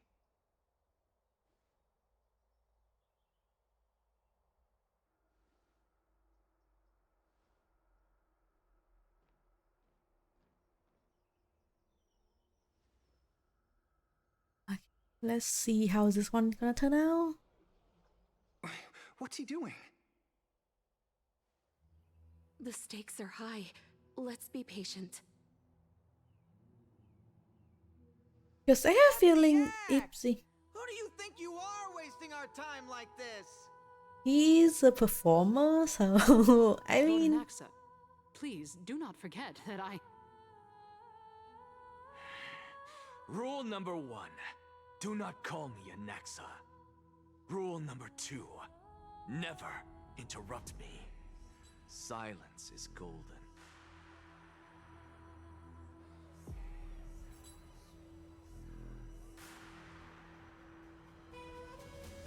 Okay, let's see how this one gonna turn out. What's he doing? The stakes are high. Let's be patient. Because I have a feeling Ipsy. Who do you think you are wasting our time like this? He's a performer, so I Lord mean... Anaxa, please do not forget that I... Rule number 1, do not call me Anaxa. Rule number 2, never interrupt me. Silence is golden.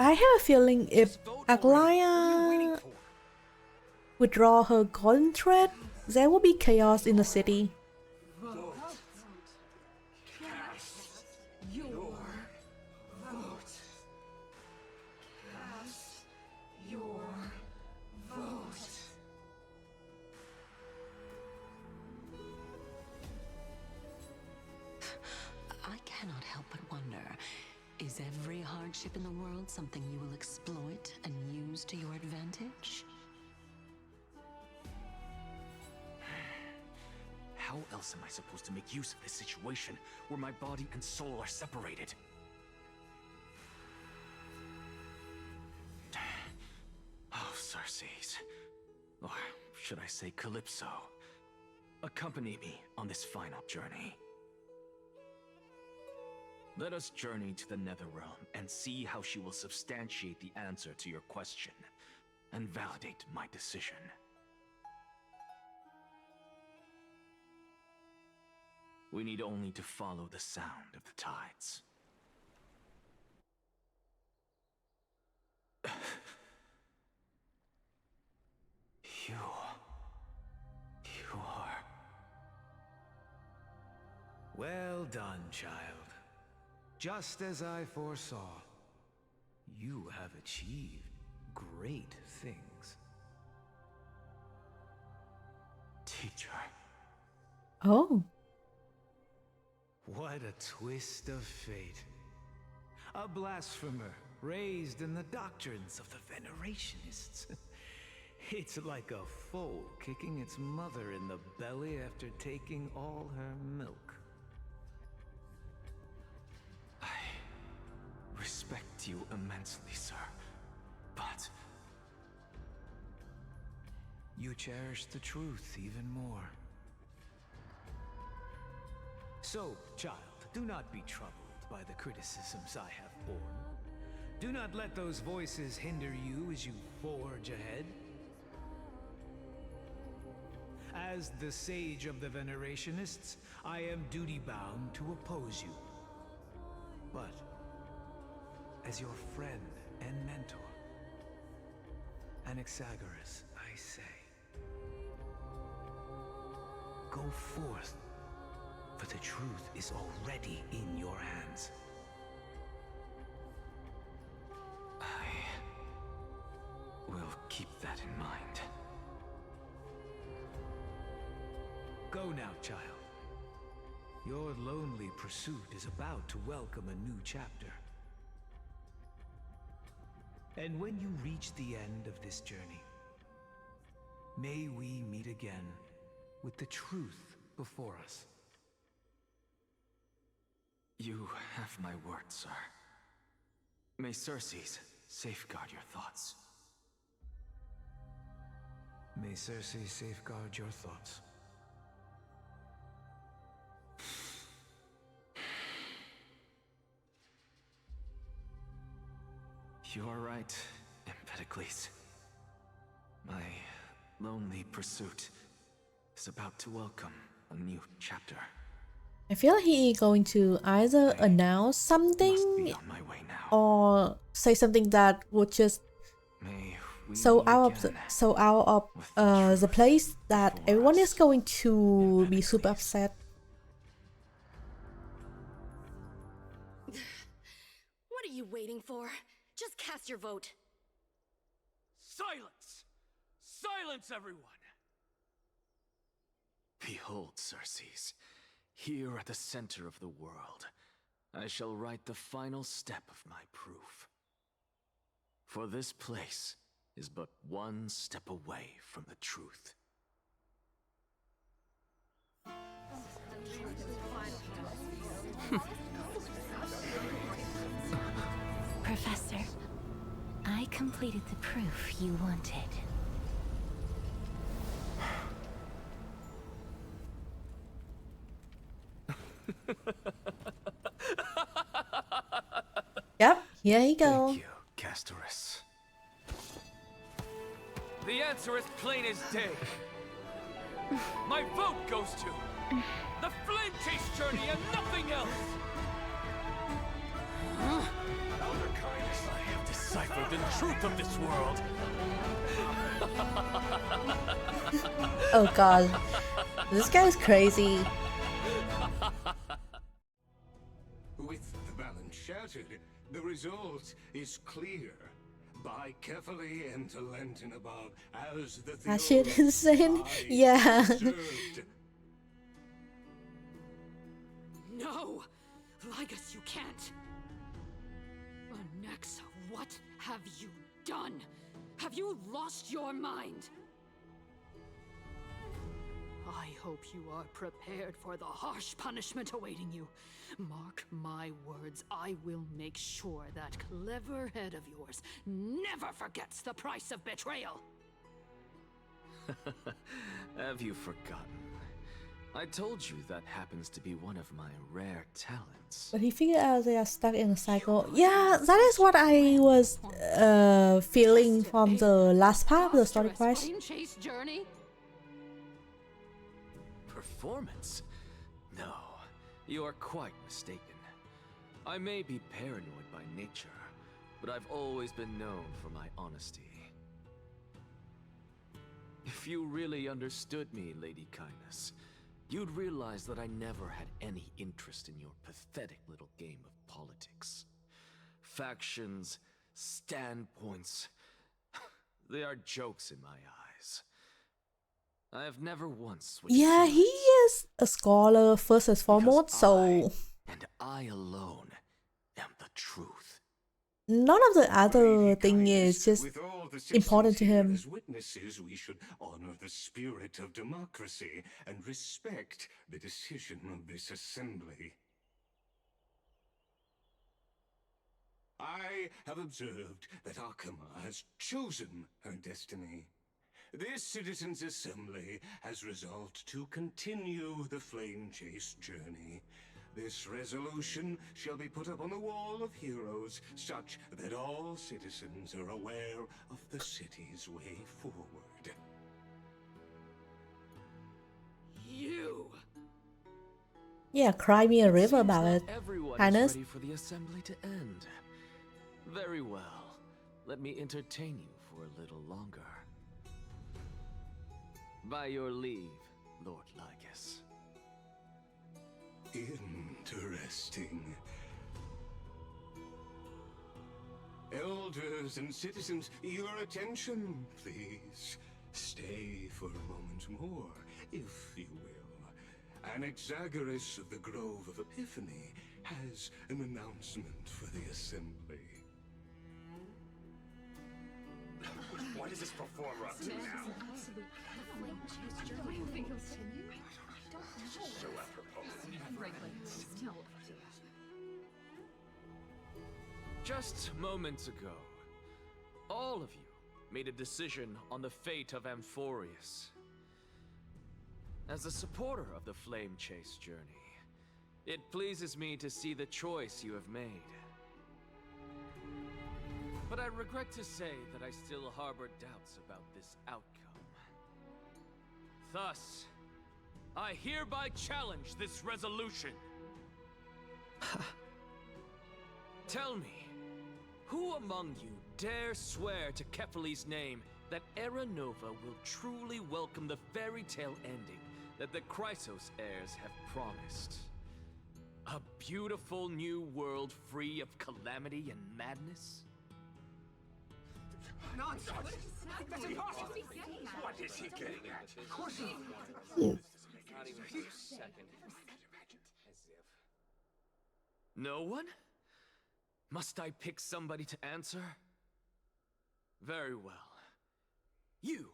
I have a feeling if Aglaya withdraw her golden thread, there will be chaos in the city. I cannot help but wonder, is every hardship in the world something you will exploit and use to your advantage? How else am I supposed to make use of this situation where my body and soul are separated? Cersei's, or should I say Calypso, accompany me on this final journey. Let us journey to the Netherrealm and see how she will substantiate the answer to your question and validate my decision. We need only to follow the sound of the tides. You are... Well done, child. Just as I foresaw, you have achieved great things. Teacher. Oh. What a twist of fate. A blasphemer raised in the doctrines of the Venerationists. It's like a foal kicking its mother in the belly after taking all her milk. I respect you immensely, sir, but... You cherish the truth even more. So, child, do not be troubled by the criticisms I have borne. Do not let those voices hinder you as you forge ahead. As the sage of the Venerationists, I am duty-bound to oppose you. But, as your friend and mentor, Anaxagoras, I say, go forth, for the truth is already in your hands. I will keep that in mind. Go now, child. Your lonely pursuit is about to welcome a new chapter. And when you reach the end of this journey, may we meet again with the truth before us. You have my word, sir. May Cersei's safeguard your thoughts. May Cersei safeguard your thoughts. You are right, Empedocles. My lonely pursuit is about to welcome a new chapter. I feel he going to either announce something or say something that would just so out of the place that everyone is going to be super upset. What are you waiting for? Just cast your vote. Silence! Silence, everyone! Behold, Cersei's, here at the center of the world, I shall write the final step of my proof. For this place is but one step away from the truth. Professor, I completed the proof you wanted. Yep, here you go. Thank you, Castorus. The answer is plain as day. My vote goes to the Flame Chase journey and nothing else. Elder Kindness, I have deciphered the truth of this world. Oh god, this guy's crazy. With the balance shattered, the result is clear. Buy carefully and to Lenten above, as the That shit insane. Yeah. No! Ligus, you can't! Anaxa, what have you done? Have you lost your mind? I hope you are prepared for the harsh punishment awaiting you. Mark my words, I will make sure that clever head of yours never forgets the price of betrayal. Have you forgotten? I told you that happens to be one of my rare talents. But he figured out they are stuck in a cycle. Yeah, that is what I was feeling from the last part of the story quest. Flame chase journey? Performance? No, you are quite mistaken. I may be paranoid by nature, but I've always been known for my honesty. If you really understood me, Lady Kindness, you'd realize that I never had any interest in your pathetic little game of politics. Factions, standpoints, they are jokes in my eyes. I have never once switched Yeah, sides. he is a scholar first and foremost, so And I alone am the truth. none of the other thing is just With all the important to citizens here him. as witnesses, we should honor the spirit of democracy and respect the decision of this assembly. I have observed that Akama has chosen her destiny. This citizens' assembly has resolved to continue the flame chase journey. This resolution shall be put up on the wall of heroes, such that all citizens are aware of the city's way forward. You! Yeah, cry me a river Seems about not it. everyone Highness. is ready for the assembly to end. Very well. Let me entertain you for a little longer. By your leave, Lord Lycus. Interesting. Elders and citizens, your attention, please. Stay for a moment more, if you will. Anaxagoras of the Grove of Epiphany has an announcement for the assembly. What is this performer up to now? So apropos. Just moments ago, all of you made a decision on the fate of Amphorius. As a supporter of the Flame Chase journey, it pleases me to see the choice you have made. But I regret to say that I still harbor doubts about this outcome. Thus, I hereby challenge this resolution. Tell me, who among you dare swear to Kefali's name that Era Nova will truly welcome the fairy tale ending that the Chrysos heirs have promised? A beautiful new world free of calamity and madness? Nonsense! What is he getting at? Of course he... Not even for a second. No one? Must I pick somebody to answer? Very well. You,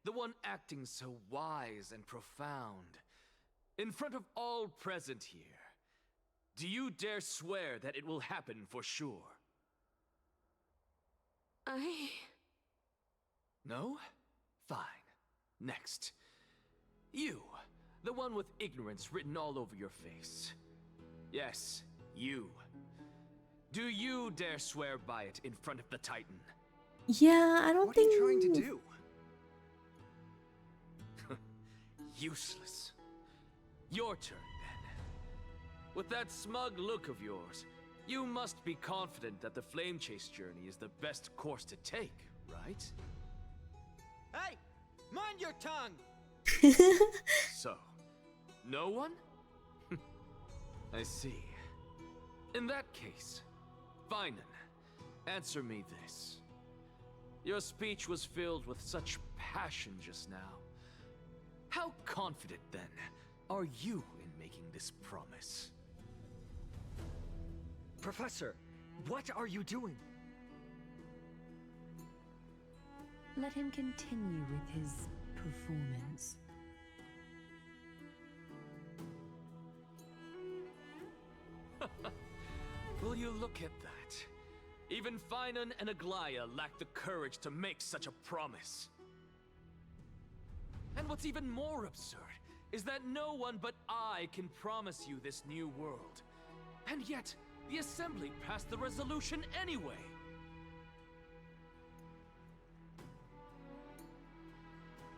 the one acting so wise and profound, in front of all present here, do you dare swear that it will happen for sure? No? Fine. Next. You, the one with ignorance written all over your face. Yes, you. Do you dare swear by it in front of the Titan? Yeah, I don't think. What are you trying to do? Useless. Your turn, then. With that smug look of yours, you must be confident that the Flame Chase journey is the best course to take, right? Hey! Mind your tongue! So, no one? I see. In that case, Finan, answer me this. Your speech was filled with such passion just now. How confident, then, are you in making this promise? Professor, what are you doing? Let him continue with his performance. Will you look at that? Even Finan and Aglaya lack the courage to make such a promise. And what's even more absurd is that no one but I can promise you this new world. And yet, the Assembly passed the resolution anyway.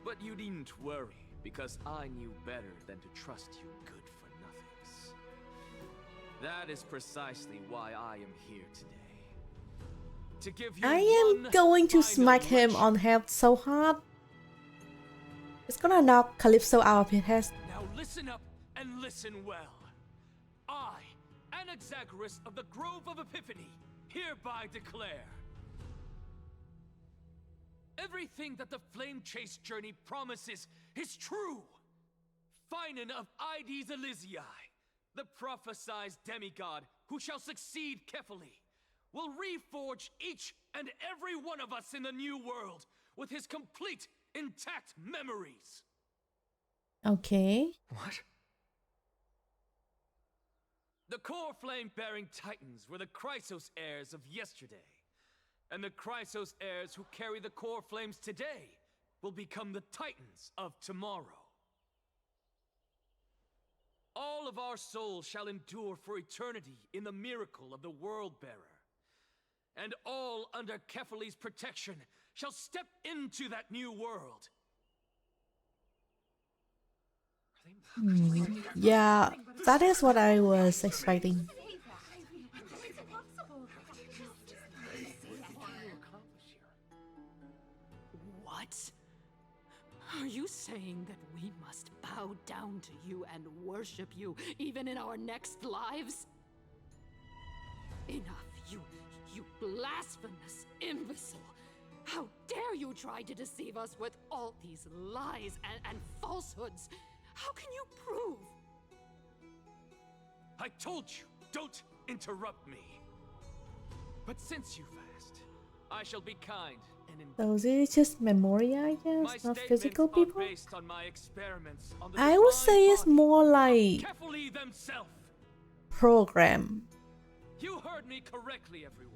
But you needn't worry, because I knew better than to trust you good-for-nothings. That is precisely why I am here today. To give you I am going to smack him on head so hard. It's gonna knock Calypso out of his head. Now listen up and listen well. I, Anaxagoras of the Grove of Epiphany, hereby declare everything that the Flame Chase journey promises is true. Finan of Ides Elysiae, the prophesied demigod who shall succeed Kefali, will reforge each and every one of us in the new world with his complete, intact memories. Okay. What? The core flame-bearing titans were the Chrysos heirs of yesterday. And the Chrysos heirs who carry the core flames today will become the titans of tomorrow. All of our souls shall endure for eternity in the miracle of the World-Bearer. And all under Kefali's protection shall step into that new world. Yeah, that is what I was expecting. What? Are you saying that we must bow down to you and worship you even in our next lives? Enough, you blasphemous imbecile! How dare you try to deceive us with all these lies and falsehoods? How can you prove? I told you, don't interrupt me. But since you've asked, I shall be kind and So is it just memory, I guess, not physical people? based on my experiments on the I would say it's more like Kefali themselves. program. You heard me correctly, everyone.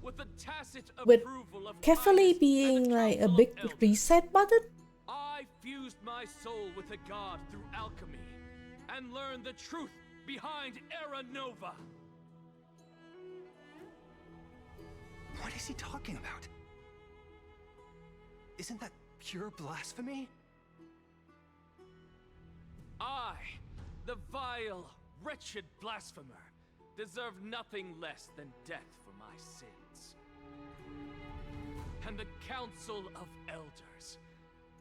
With the tacit With approval of Kefali being like a big reset button? I fused my soul with the god through alchemy and learned the truth behind Era Nova. What is he talking about? Isn't that pure blasphemy? I, the vile, wretched blasphemer, deserve nothing less than death for my sins. And the Council of Elders,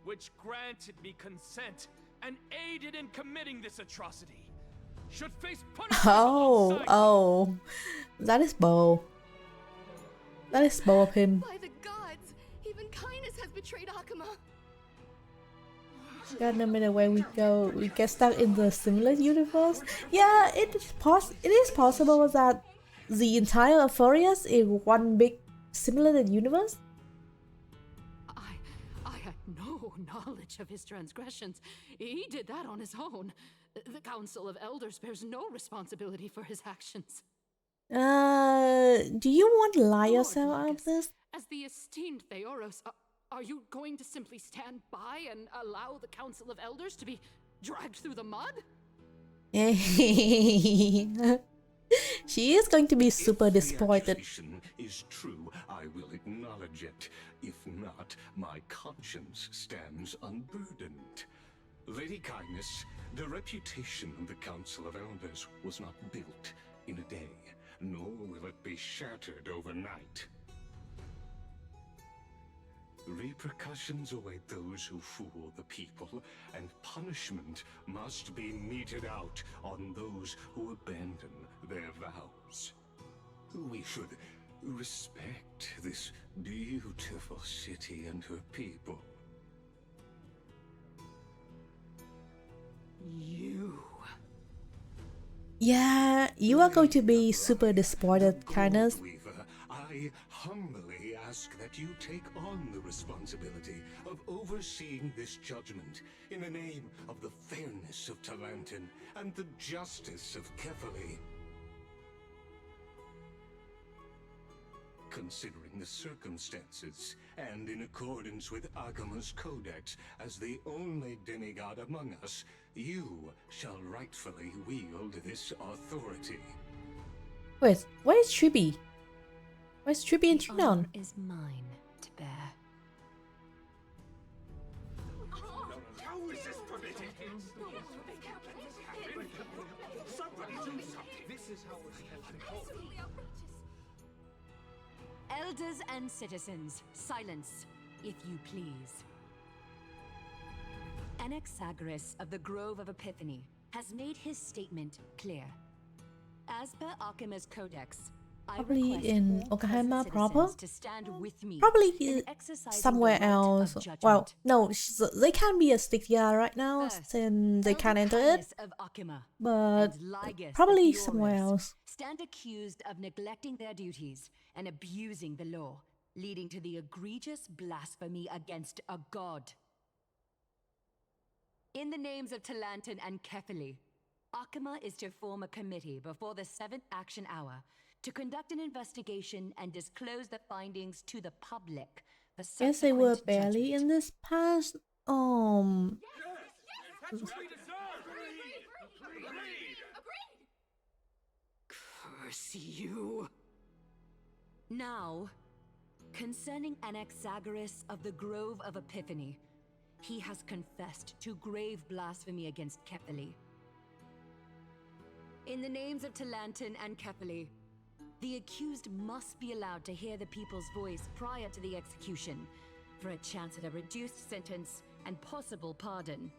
which granted me consent and aided in committing this atrocity, should face punishment. Oh, that is bold. That is bold of him. By the gods, even kindness has betrayed Akuma. God, no matter where we go, we get stuck in the similar universe. Yeah, it is possible that the entire Euphorius is one big similar universe. I had no knowledge of his transgressions. He did that on his own. The Council of Elders bears no responsibility for his actions. Do you want to lie yourself out of this? As the esteemed Theoros, are you going to simply stand by and allow the Council of Elders to be dragged through the mud? She is going to be super disappointed. If the accusation is true, I will acknowledge it. If not, my conscience stands unburdened. Lady Kindness, the reputation of the Council of Elders was not built in a day, nor will it be shattered overnight. Repercussions await those who fool the people, and punishment must be meted out on those who abandon their vows. We should respect this beautiful city and her people. You. Yeah, you are going to be super disappointed, Kindness. Weaver, I humbly ask that you take on the responsibility of overseeing this judgment in the name of the fairness of Talantin and the justice of Kefali. Considering the circumstances, and in accordance with Agama's codex, as the only demigod among us, you shall rightfully wield this authority. Wait, where is Chibi? Where's Chibi and The Trinon? honor is mine to bear. How is this permitted? Somebody do something. This is how we're supposed to hold. Elders and citizens, silence, if you please. Anaxagoras of the Grove of Epiphany has made his statement clear. As per Akima's codex, I Probably request in all present Okahama citizens proper? to stand with me Probably in exercising somewhere the right else. of judgment. Well, no, they can't be a Stygia right now, since they can't enter it. Highness of Akima But and Ligus probably of somewhere Bioris else. stand accused of neglecting their duties and abusing the law, leading to the egregious blasphemy against a god. In the names of Talantan and Kefili, Akima is to form a committee before the 7th action hour to conduct an investigation and disclose the findings to the public. Guess they were barely in this past. Curse you. Now, concerning Anaxagoras of the Grove of Epiphany, he has confessed to grave blasphemy against Kefili. In the names of Talantan and Kefili, the accused must be allowed to hear the people's voice prior to the execution, for a chance at a reduced sentence and possible pardon.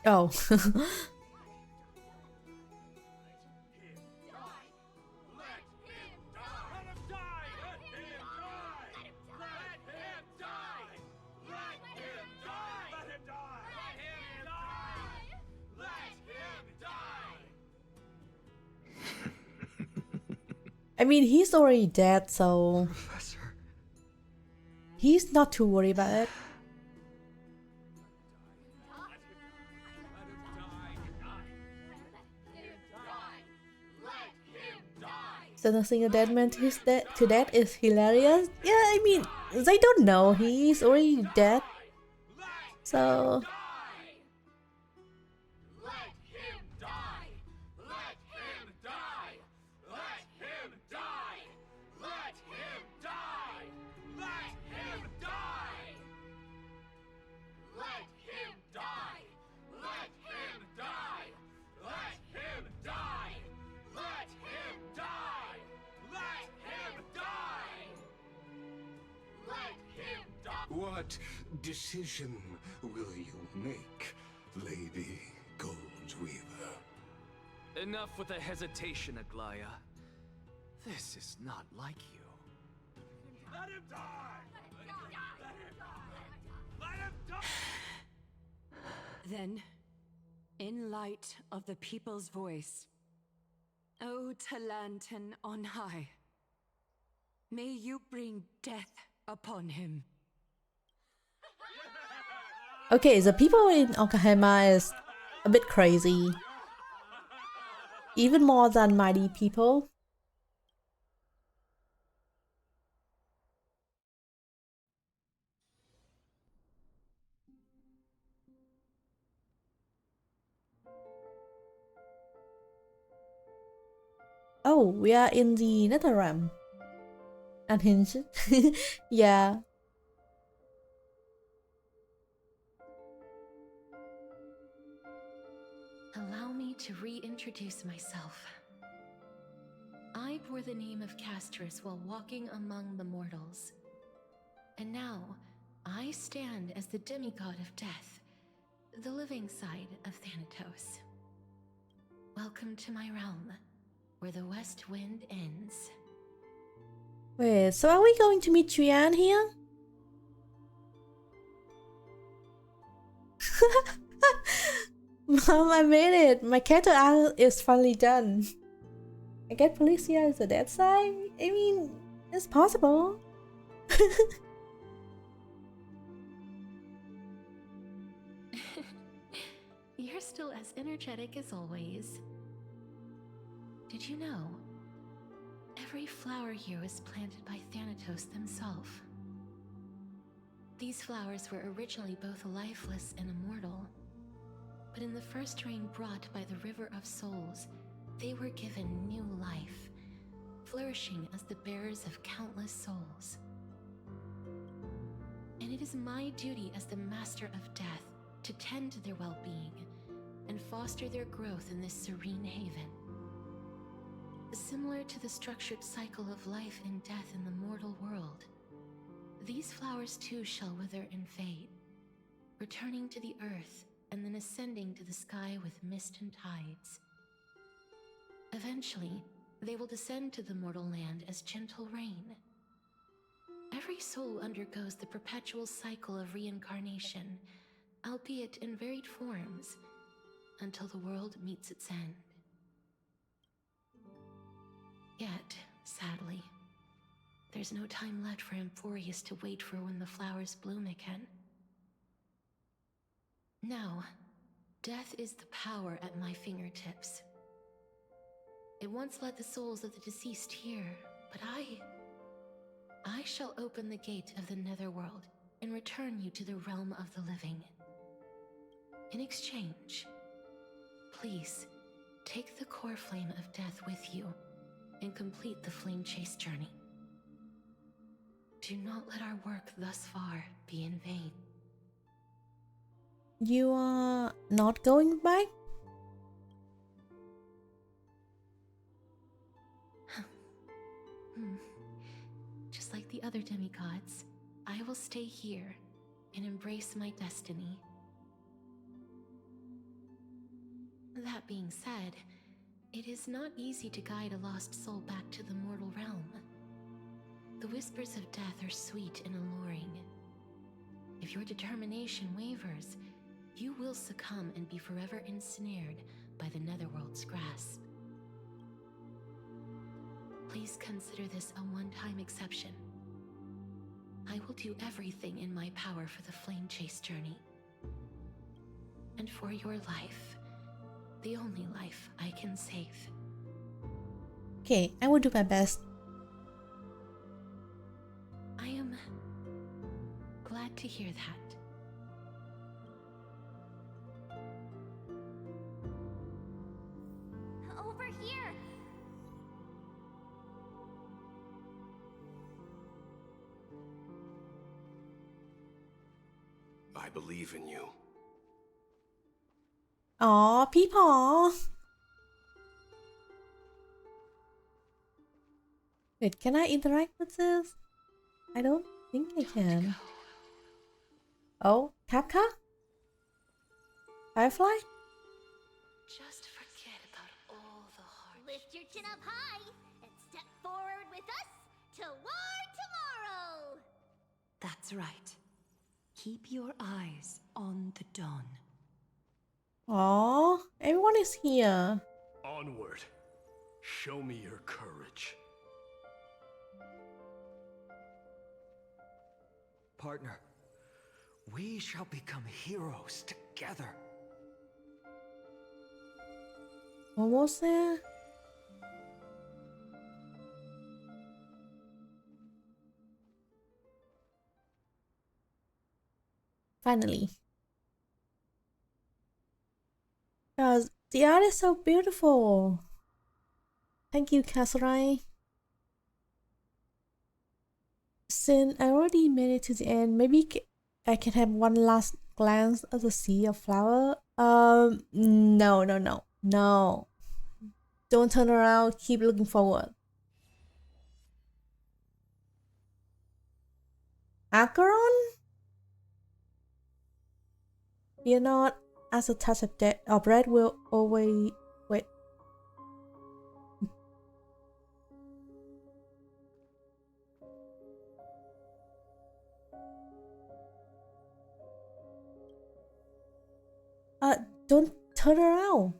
Oh. I mean, he's already dead, so Professor. He's not too worried about it. Sentencing a dead man to his to death is hilarious. Yeah, I mean, they don't know he's already dead. So What decision will you make, Lady Goldweaver? Enough with the hesitation, Aglaya. This is not like you. Let him die! Let him die! Let him die! Then, in light of the people's voice, O Talantan on high, may you bring death upon him. okay, the people in Okahama is a bit crazy. Even more than mighty people. Oh, we are in the Netherrealm. Unhinged. Yeah. Allow me to reintroduce myself. I bore the name of Castris while walking among the mortals. And now, I stand as the demigod of death, the living side of Thanatos. Welcome to my realm, where the west wind ends. Wait, so are we going to meet Trian here? Mom, I made it! My character arc is finally done. I get Felicia is the dead side? I mean, it's possible. You're still as energetic as always. Did you know? Every flower here was planted by Thanatos himself. These flowers were originally both lifeless and immortal, but in the first rain brought by the River of Souls, they were given new life, flourishing as the bearers of countless souls. And it is my duty as the Master of Death to tend to their well-being and foster their growth in this serene haven. Similar to the structured cycle of life and death in the mortal world, these flowers too shall wither and fade, returning to the earth and then ascending to the sky with mist and tides. Eventually, they will descend to the mortal land as gentle rain. Every soul undergoes the perpetual cycle of reincarnation, albeit in varied forms, until the world meets its end. Yet, sadly, there's no time left for Emphorius to wait for when the flowers bloom again. Now, death is the power at my fingertips. It once led the souls of the deceased here, but I shall open the gate of the netherworld and return you to the realm of the living. In exchange, please, take the core flame of death with you and complete the flame chase journey. Do not let our work thus far be in vain. You are not going back? Just like the other demigods, I will stay here and embrace my destiny. That being said, it is not easy to guide a lost soul back to the mortal realm. The whispers of death are sweet and alluring. If your determination wavers, you will succumb and be forever ensnared by the netherworld's grasp. Please consider this a one-time exception. I will do everything in my power for the flame chase journey. And for your life, the only life I can save. Okay, I will do my best. I am glad to hear that. Over here! I believe in you. Aw, people. Wait, can I interact with this? I don't think I can. Oh, Kapka? Firefly? Just forget about all the hard. Lift your chin up high and step forward with us toward tomorrow! That's right. Keep your eyes on the dawn. Aw, everyone is here. Onward. Show me your courage. Partner, we shall become heroes together. What was that? Finally. Guys, the art is so beautiful. Thank you, Kasurai. Since I already made it to the end, maybe I can have one last glance at the sea of flower. No. Don't turn around, keep looking forward. Acheron? Fear not, as a touch of death, our bread will always wait. Don't turn around.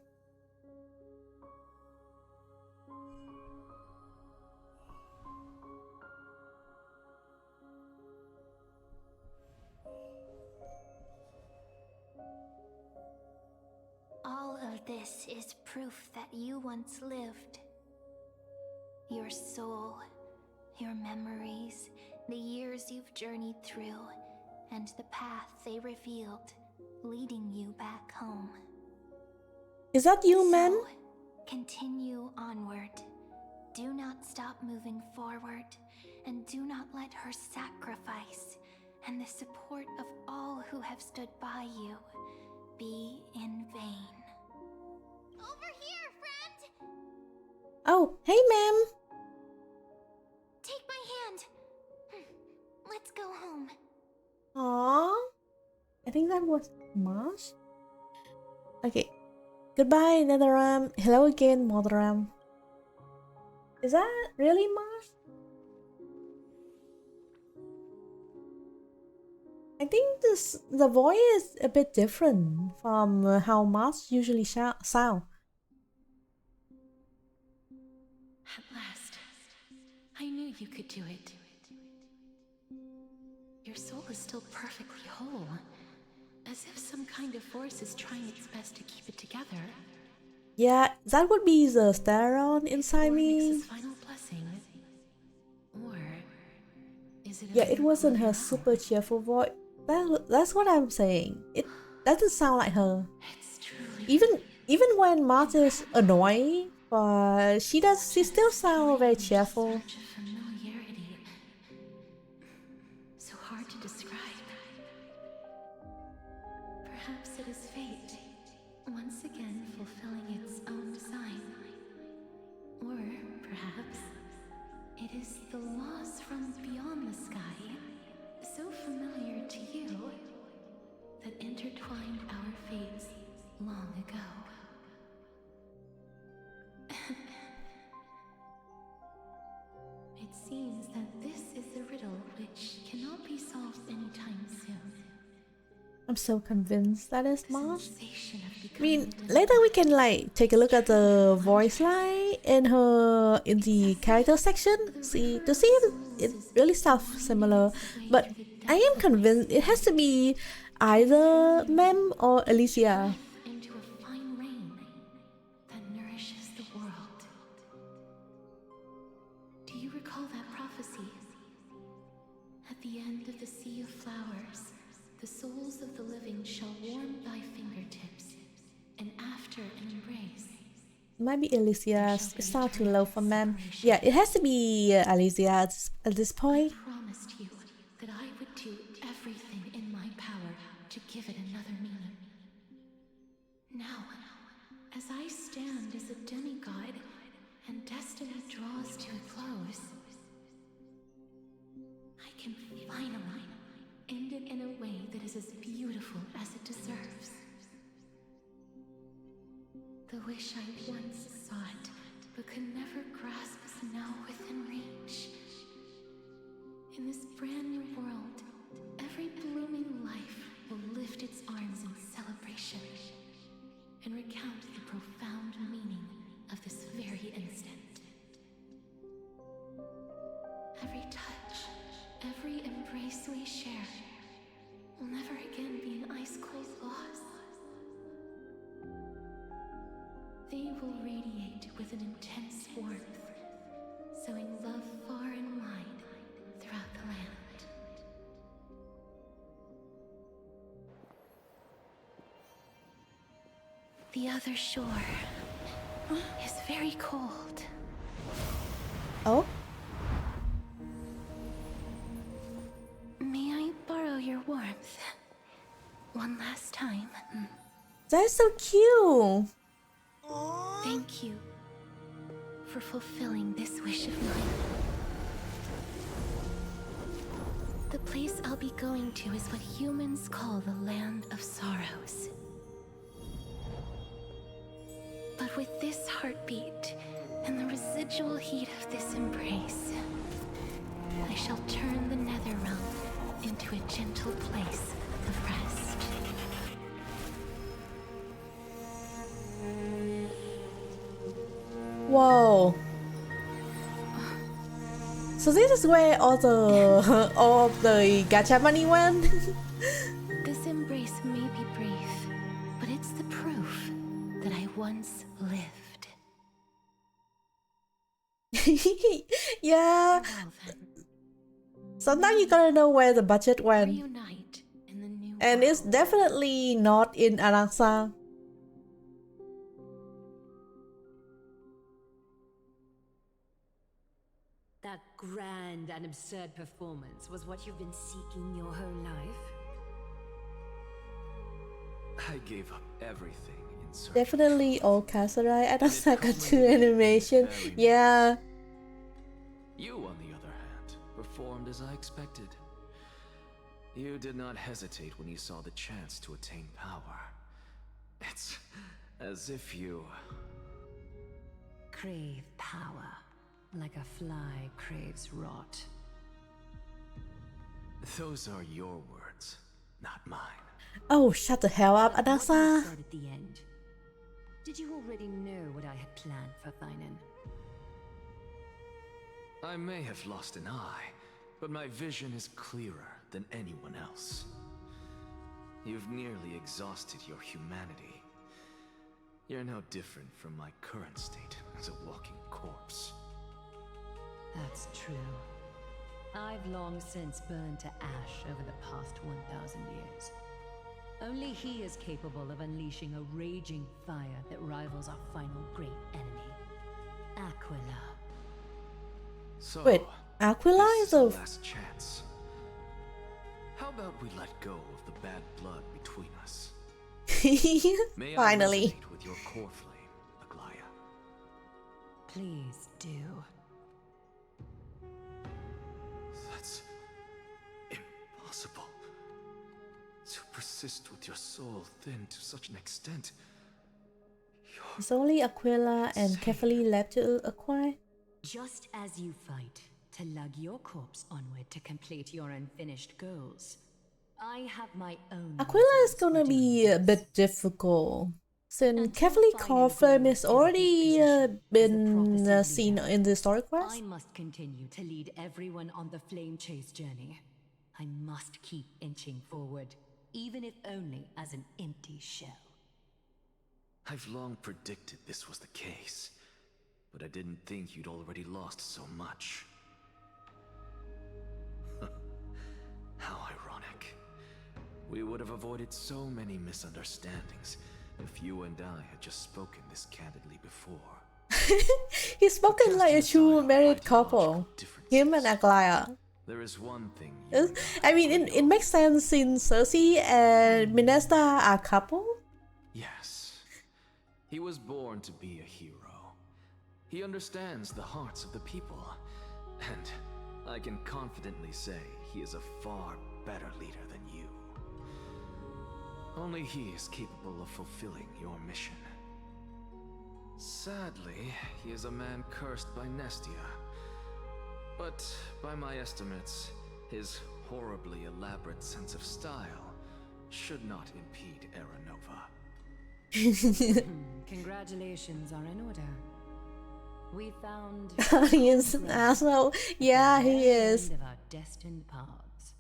All of this is proof that you once lived. Your soul, your memories, the years you've journeyed through, and the path they revealed, leading you back home. Is that you, ma'am? So, continue onward. Do not stop moving forward, and do not let her sacrifice and the support of all who have stood by you be in vain. Over here, friend! Oh, hey, ma'am. Take my hand. Let's go home. Aww. I think that was Mars. Okay. Goodbye, Netheram. Hello again, Motheram. Is that really Mars? I think the voice is a bit different from how Mars usually sound. At last, I knew you could do it. Your soul is still perfectly whole, as if some kind of force is trying its best to keep it together. Yeah, that would be the Steron inside me. Final blessing. Or is it? Yeah, it wasn't her super cheerful voice. That's what I'm saying. It doesn't sound like her. Even when Mars is annoying, but she still sounds very cheerful. Familiarity. So hard to describe. Perhaps it is fate, once again fulfilling its own design. Or perhaps it is the laws from beyond the sky, so familiar to you, that intertwined our fates long ago. It seems that this is a riddle which cannot be solved anytime soon. I'm so convinced that is Mars. I mean, later we can like take a look at the voice line in the character section, to see if it really sounds similar. But I am convinced it has to be either Mem or Alicia. Into a fine rain that nourishes the world. Do you recall that prophecy? At the end of the sea of flowers, the souls of the living shall warm thy fingertips, and after an embrace. Might be Alicia. It sounds too low for Mem. Yeah, it has to be Alicia at this point. I promised you that I would do everything in my power to give it another meaning. Now, as I stand as a demigod and destiny draws to a close, I can finally end it in a way that is as beautiful as it deserves. The wish I once sought, but could never grasp, is now within reach. In this brand new world, every blooming life will lift its arms in celebration and recount the profound meaning of this very instant. Every touch, every embrace we share will never again be an ice-cold loss. They will radiate with an intense warmth, sowing love far and wide throughout the land. The other shore is very cold. Oh? May I borrow your warmth one last time? That's so cute. Thank you for fulfilling this wish of mine. The place I'll be going to is what humans call the Land of Sorrows. But with this heartbeat and the residual heat of this embrace, I shall turn the nether realm into a gentle place of rest. Whoa. So this is where all of the gacha money went? This embrace may be brief, but it's the proof that I once lived. Yeah. Well then, Sometimes you gotta know where the budget went. reunite in the new And it's world. definitely not in Arangsa. That grand and absurd performance was what you've been seeking your whole life? I gave up everything in search. Definitely all Kasarai and a And it second to culminated in animation. this very Yeah. You, on the other hand, performed as I expected. You did not hesitate when you saw the chance to attain power. It's as if you... Crave power, like a fly craves rot. Those are your words, not mine. Oh, shut the hell up, What you Anasa. said at the end. Did you already know what I had planned for Thinen? I may have lost an eye, but my vision is clearer than anyone else. You've nearly exhausted your humanity. You're no different from my current state as a walking corpse. That's true. I've long since burned to ash over the past 1,000 years. Only he is capable of unleashing a raging fire that rivals our final great enemy, Aquila. So, Wait, Aquila this is our a... last chance. How about we let go of the bad blood between us? May Finally. I resonate with your core flame, Aglaya? Please do. That's impossible. To persist with your soul thinned to such an extent. It's only Aquila and Kefali left to acquire. Just as you fight to lug your corpse onward to complete your unfinished goals, I have my own. Aquila is gonna be a bit difficult. Since Kefali core flame is already been seen in the story quest. I must continue to lead everyone on the flame chase journey. I must keep inching forward, even if only as an empty shell. I've long predicted this was the case, but I didn't think you'd already lost so much. How ironic. We would have avoided so many misunderstandings if you and I had just spoken this candidly before. He's spoken like a true married couple. Him and Aglaya. There is one thing I mean, it makes sense since Cersei and Minesta are a couple. Yes. He was born to be a hero. He understands the hearts of the people. And I can confidently say he is a far better leader than you. Only he is capable of fulfilling your mission. Sadly, he is a man cursed by Nestia. But by my estimates, his horribly elaborate sense of style should not impede Era Nova. Congratulations are in order. We found. He is an asshole. Yeah, he is. Of our destined paths.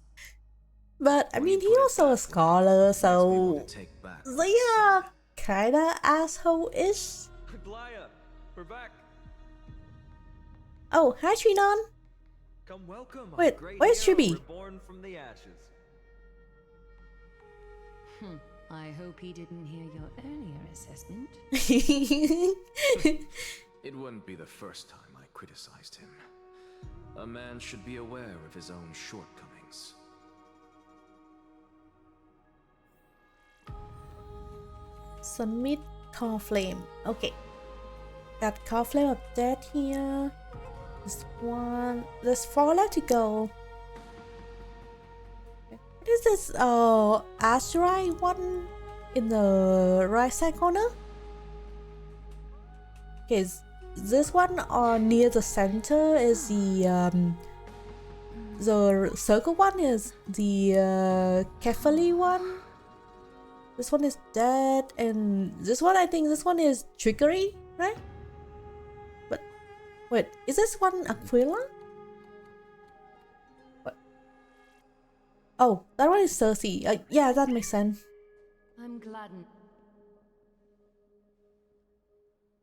But I mean, he also a scholar, so they are kinda asshole-ish. Aglaya, we're back. Oh, hi Trinon. Come welcome. Wait, where's Chibi? Reborn from the ashes. I hope he didn't hear your earlier assessment. It wouldn't be the first time I criticized him. A man should be aware of his own shortcomings. Submit core flame. Okay. Got core flame of death here. This one. There's 4 left to go. What is this asteroid one in the right side corner? Okay, is this one or near the center is the circle one is the Kefali one. This one is dead, and this one, I think this one is trickery, right? But wait, is this one Aquila? What? Oh, that one is Cersei. Yeah, that makes sense. I'm gladdened.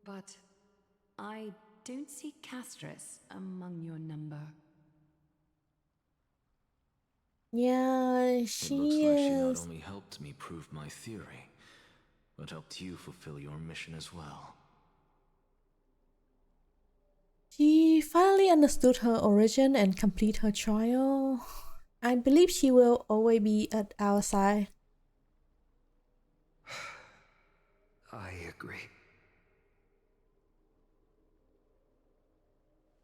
But I don't see Castris among your number. Yeah, It she looks like she not is. only helped me prove my theory, but helped you fulfill your mission as well. She finally understood her origin and complete her trial. I believe she will always be at our side. I agree.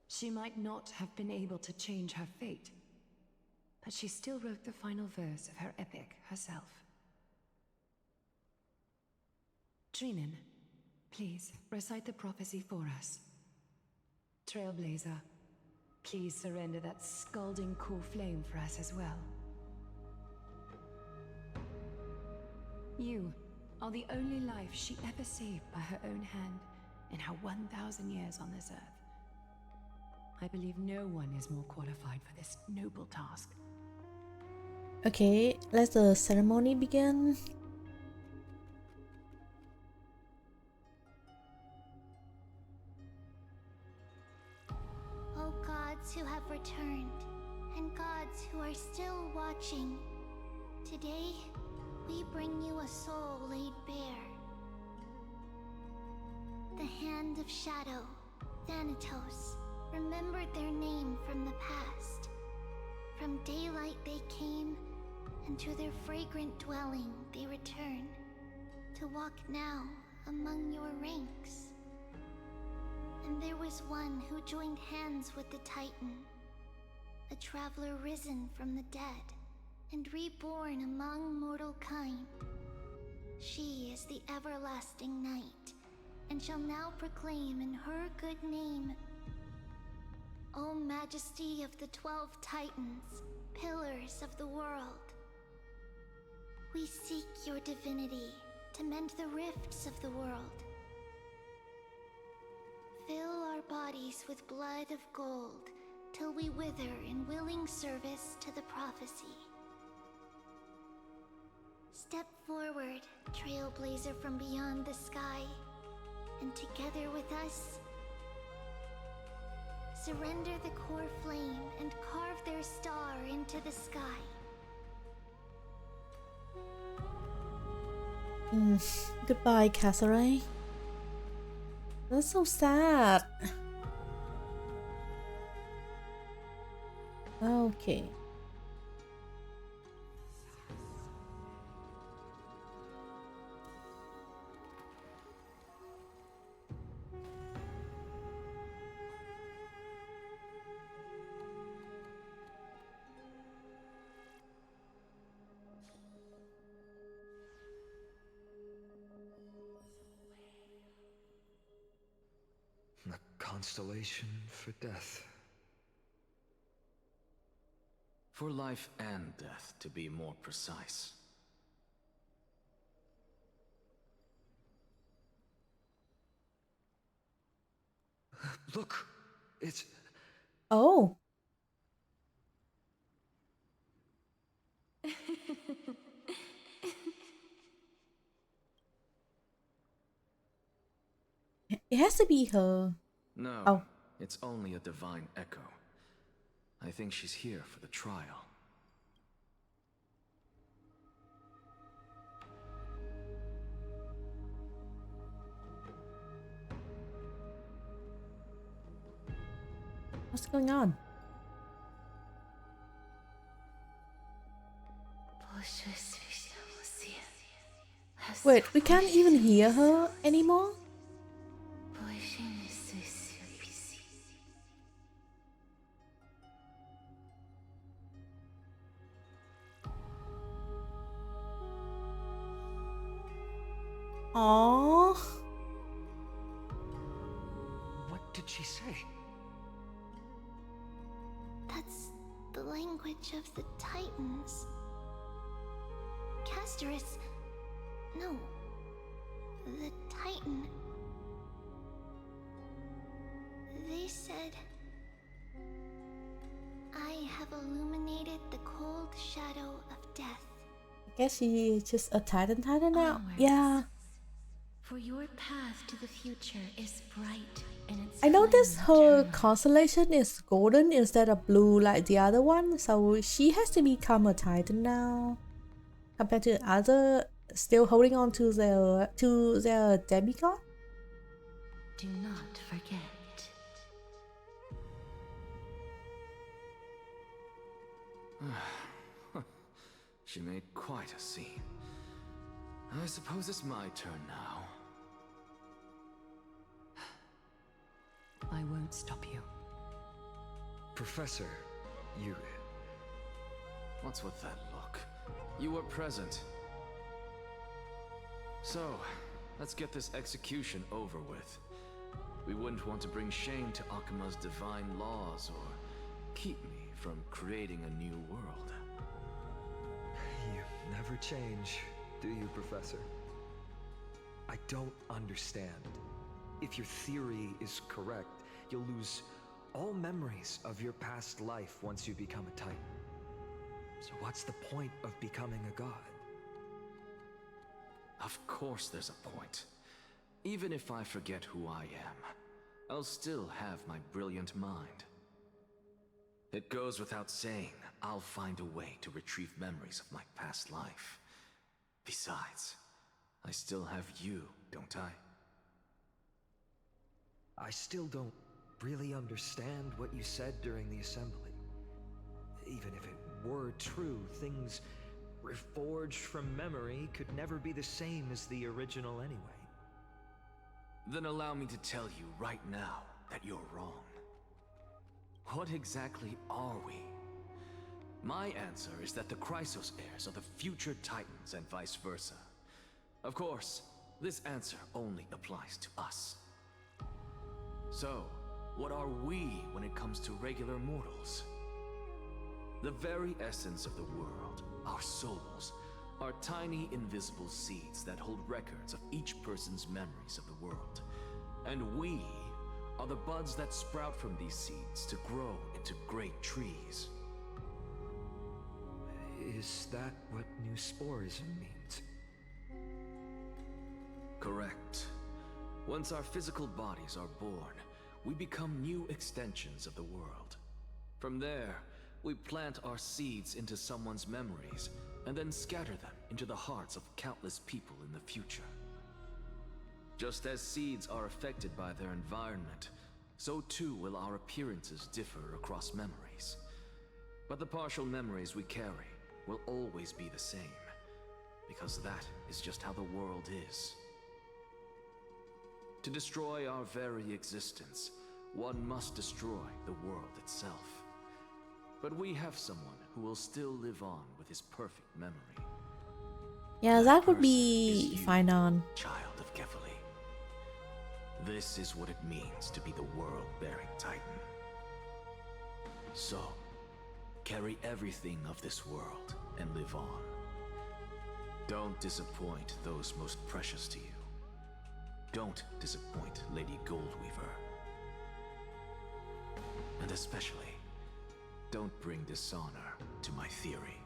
She might not have been able to change her fate, but she still wrote the final verse of her epic herself. Trinin, please recite the prophecy for us. Trailblazer, please surrender that scalding cool flame for us as well. You are the only life she ever saved by her own hand in her 1,000 years on this earth. I believe no one is more qualified for this noble task. Okay, let the ceremony begin. O gods who have returned, and gods who are still watching, today we bring you a soul laid bare. The Hand of Shadow, Thanatos, remembered their name from the past. From daylight they came, and to their fragrant dwelling they return, to walk now among your ranks. And there was one who joined hands with the Titan, a traveler risen from the dead, and reborn among mortal kind. She is the everlasting night, and shall now proclaim in her good name, O Majesty of the 12 Titans, pillars of the world. We seek your divinity to mend the rifts of the world. Fill our bodies with blood of gold, till we wither in willing service to the prophecy. Step forward, trailblazer from beyond the sky, and together with us, surrender the core flame and carve their star into the sky. Goodbye, Casseray. That's so sad. Okay. A constellation for death. For life and death, to be more precise. Look, it's... Oh. It has to be her. No, Oh. it's only a divine echo. I think she's here for the trial. What's going on? Wait, we can't even hear her anymore? Aww. What did she say? That's the language of the Titans. Casterus... No. The Titan. They said... I have illuminated the cold shadow of death. I guess she is just a Titan now. Yeah. For your path to the future is bright and its I noticed her eternal. constellation is golden instead of blue like the other one, so she has to become a titan now. Compared to other still holding on to their demigod. Do not forget. She made quite a scene. I suppose it's my turn now. I won't stop you. Professor, you... What's with that look? You were present. So, let's get this execution over with. We wouldn't want to bring shame to Akuma's divine laws or keep me from creating a new world. You never change, do you, Professor? I don't understand. If your theory is correct, you'll lose all memories of your past life once you become a Titan. So what's the point of becoming a god? Of course there's a point. Even if I forget who I am, I'll still have my brilliant mind. It goes without saying, I'll find a way to retrieve memories of my past life. Besides, I still have you, don't I? I still don't really understand what you said during the assembly. Even if it were true, things reforged from memory could never be the same as the original anyway. Then allow me to tell you right now that you're wrong. What exactly are we? My answer is that the Chrysos heirs are the future Titans and vice versa. Of course, this answer only applies to us. So, what are we when it comes to regular mortals? The very essence of the world, our souls, are tiny invisible seeds that hold records of each person's memories of the world. And we are the buds that sprout from these seeds to grow into great trees. Is that what new sporism means? Correct. Once our physical bodies are born, we become new extensions of the world. From there, we plant our seeds into someone's memories, and then scatter them into the hearts of countless people in the future. Just as seeds are affected by their environment, so too will our appearances differ across memories. But the partial memories we carry will always be the same, because that is just how the world is. To destroy our very existence, one must destroy the world itself. But we have someone who will still live on with his perfect memory. Yeah, that would be fine on. Child of Kefali. This is what it means to be the world-bearing Titan. So, carry everything of this world and live on. Don't disappoint those most precious to you. Don't disappoint Lady Goldweaver. And especially, don't bring dishonor to my theory.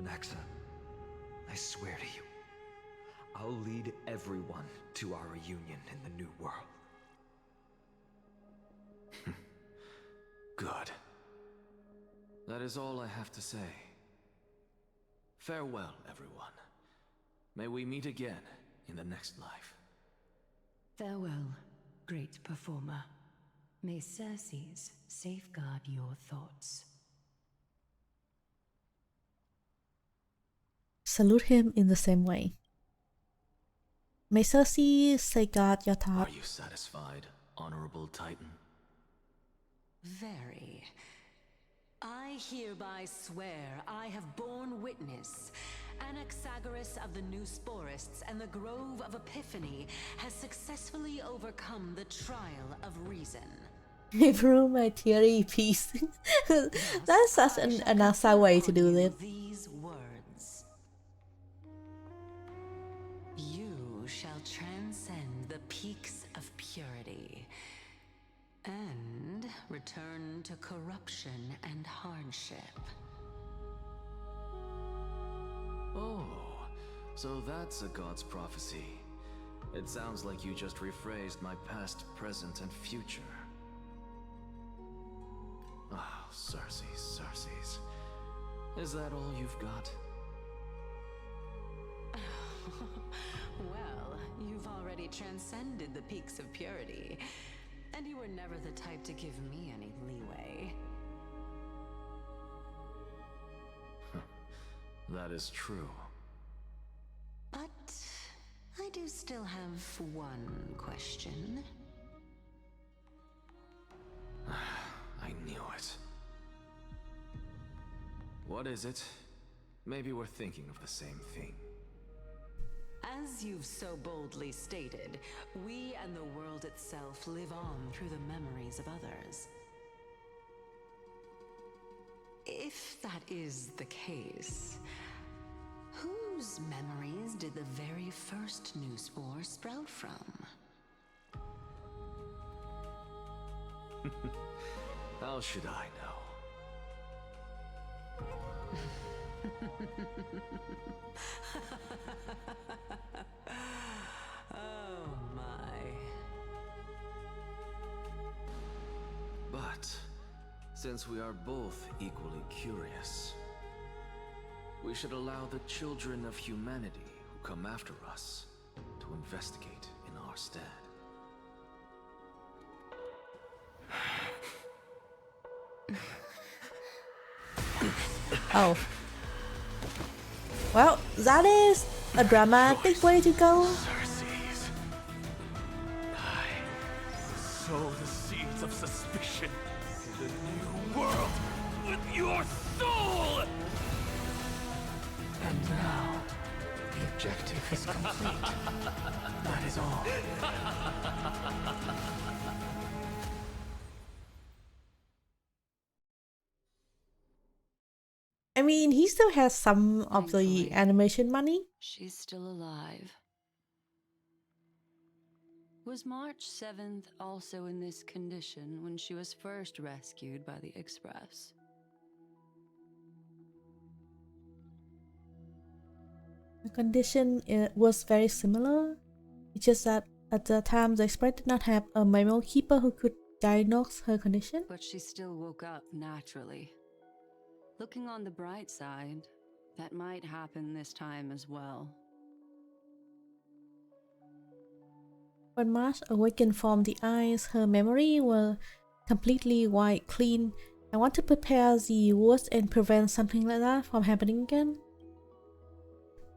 Anaxa, I swear to you, I'll lead everyone to our reunion in the new world. Good. That is all I have to say. Farewell, everyone. May we meet again in the next life. Farewell, great performer. May Circes safeguard your thoughts. Salute him in the same way. May Circes safeguard your thoughts. Are you satisfied, Honorable Titan? Very. I hereby swear I have borne witness. Anaxagoras of the New Sporists and the Grove of Epiphany has successfully overcome the trial of reason. Improve my theory piece. That's such an NASA way to do this. These words. You shall transcend the peaks of purity and return to corruption and hardship. Oh, so that's a god's prophecy. It sounds like you just rephrased my past, present, and future. Oh, Cersei's. Is that all you've got? Well, you've already transcended the peaks of purity, and you were never the type to give me any leeway. That is true. But I do still have one question. I knew it. What is it? Maybe we're thinking of the same thing. As you've so boldly stated, we and the world itself live on through the memories of others. If that is the case, whose memories did the very first new spore sprout from? How should I know? Oh my. But, since we are both equally curious, we should allow the children of humanity who come after us to investigate in our stead. Oh. Well, that is a dramatic way to go. Cersei's. Sow the seeds of suspicion in the new world with your soul! And now, the objective is complete. That is all. I mean, he still has some of the animation money. She's still alive. Was March 7th also in this condition when she was first rescued by the Express? The condition was very similar. It's just that at the time the Express did not have a manual keeper who could diagnose her condition. But she still woke up naturally. Looking on the bright side, that might happen this time as well. When Marge awakened from the ice, her memory was completely wiped clean. I want to prepare the worst and prevent something like that from happening again.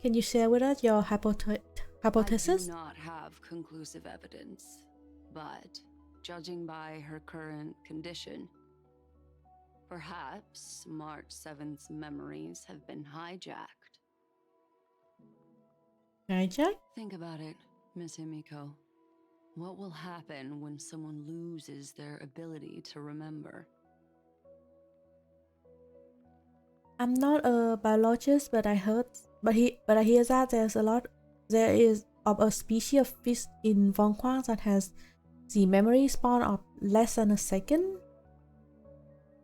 Can you share with us your hypothesis? I do not have conclusive evidence, but judging by her current condition, perhaps March 7th's memories have been hijacked. Hijacked? Think about it, Miss Himiko. What will happen when someone loses their ability to remember? I'm not a biologist, but I hear that there is a species of fish in Vongquang that has the memory span of less than a second.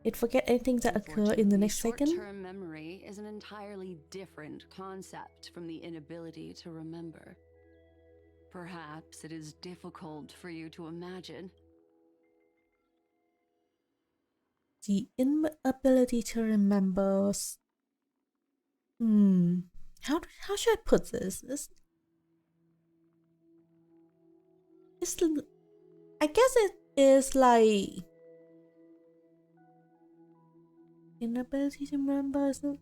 It forget anything that occur in the next second. Short-term memory is an entirely different concept from the inability to remember. Perhaps it is difficult for you to imagine. The inability to remember. How should I put this? I guess it is like inability to remember. Isn't?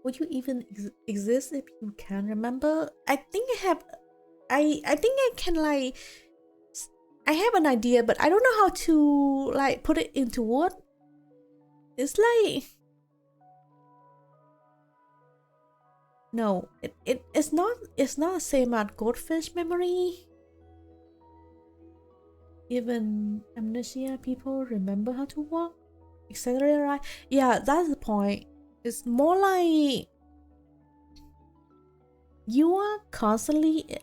Would you even exist if you can remember? I think I have. I think I can like. I have an idea, but I don't know how to like put it into word. It's like no, it's not the same as goldfish memory. Even amnesia people remember how to walk, etc. Right? Yeah, that's the point. It's more like you are constantly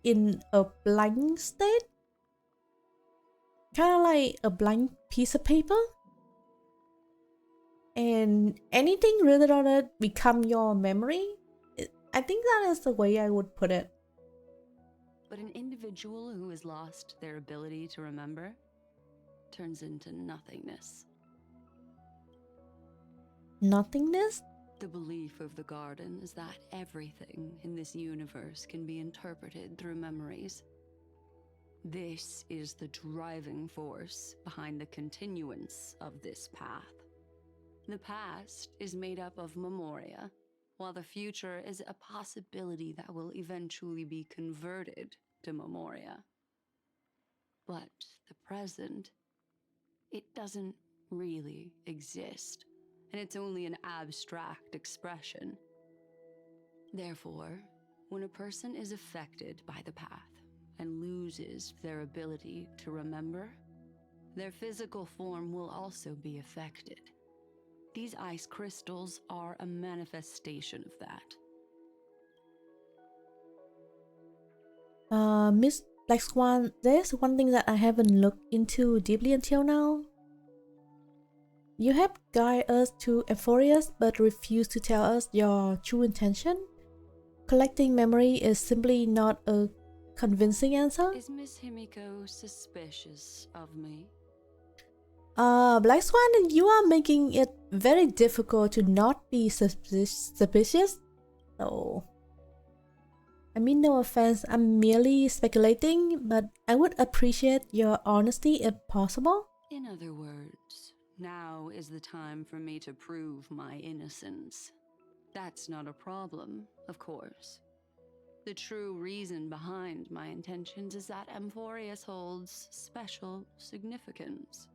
in a blank state. kind of like a blank piece of paper, and anything written on it become your memory. I think that is the way I would put it. But an individual who has lost their ability to remember turns into nothingness. Nothingness? The belief of the Garden is that everything in this universe can be interpreted through memories. This is the driving force behind the continuance of this path. The past is made up of memoria, while the future is a possibility that will eventually be converted to memoria. But the present, it doesn't really exist, and it's only an abstract expression. Therefore, when a person is affected by the path and loses their ability to remember, their physical form will also be affected. These ice crystals are a manifestation of that. Miss Black Swan, there's one thing that I haven't looked into deeply until now. You have guided us to Euphorius but refuse to tell us your true intention. Collecting memory is simply not a convincing answer. Is Miss Himiko suspicious of me? Black Swan, you are making it very difficult to not be suspicious. So, I mean, no offense, I'm merely speculating, but I would appreciate your honesty if possible. In other words, now is the time for me to prove my innocence. That's not a problem, of course. The true reason behind my intentions is that Euphorius holds special significance.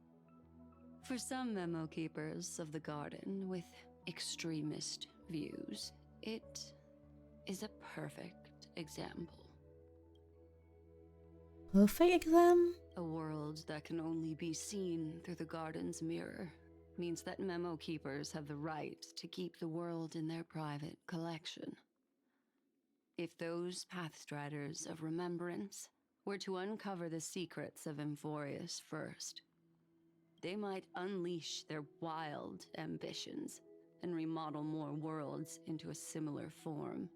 For some memo keepers of the Garden with extremist views, it is a perfect example. Perfect exam? A world that can only be seen through the Garden's mirror means that memo keepers have the right to keep the world in their private collection. If those pathstriders of remembrance were to uncover the secrets of Euphorius first, they might unleash their wild ambitions and remodel more worlds into a similar form.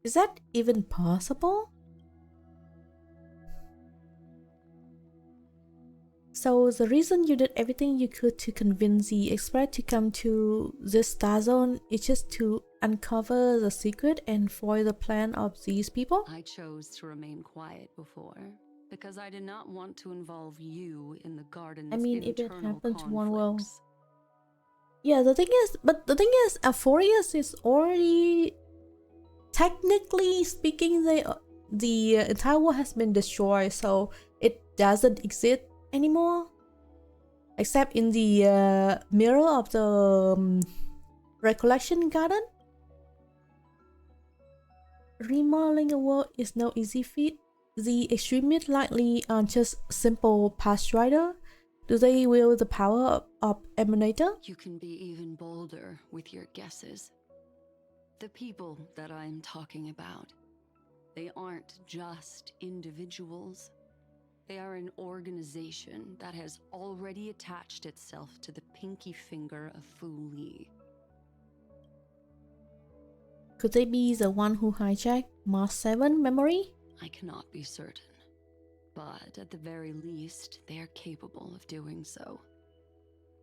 Is that even possible? So the reason you did everything you could to convince the Express to come to this star zone is just to uncover the secret and foil the plan of these people? I chose to remain quiet before, because I did not want to involve you in the Garden's if it internal happened to one world. conflicts. Yeah, the thing is, Euphorius is already, technically speaking, the entire world has been destroyed, so it doesn't exist anymore, except in the mirror of the recollection garden. Remodeling a world is no easy feat. The extremists likely aren't just simple past rider. Do they wield the power of Emanator? You can be even bolder with your guesses. The people that I'm talking about, they aren't just individuals. They are an organization that has already attached itself to the pinky finger of Fu Li. Could they be the one who hijacked Mars 7 memory? I cannot be certain, but at the very least, they are capable of doing so.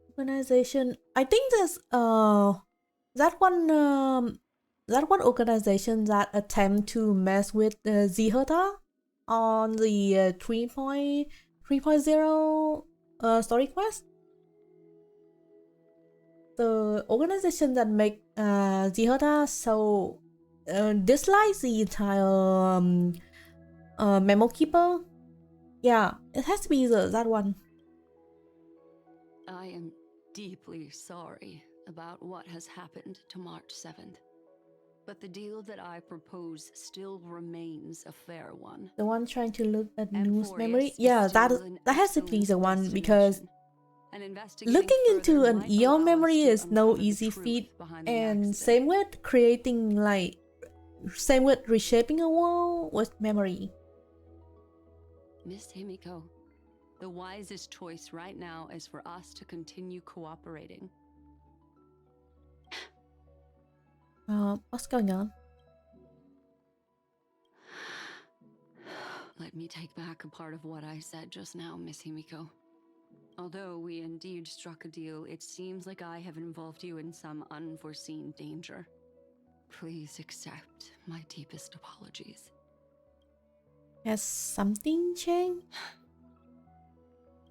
Organization. I think there's that one organization that attempt to mess with Zihota on the 3.0 story quest. The organization that make Zihota so dislike the entire memo keeper. Yeah, it has to be that one. I am deeply sorry about what has happened to March 7th. But the deal that I propose still remains a fair one. The one trying to look at news Euphorius memory? Yeah, that has to be the one, because looking into an Eon memory is no easy feat, and same with reshaping a world with memory. Miss Himiko, The wisest choice right now is for us to continue cooperating. What's going on? Let me take back a part of what I said just now, Miss Himiko. Although we indeed struck a deal, it seems like I have involved you in some unforeseen danger. Please accept my deepest apologies. Has something changed?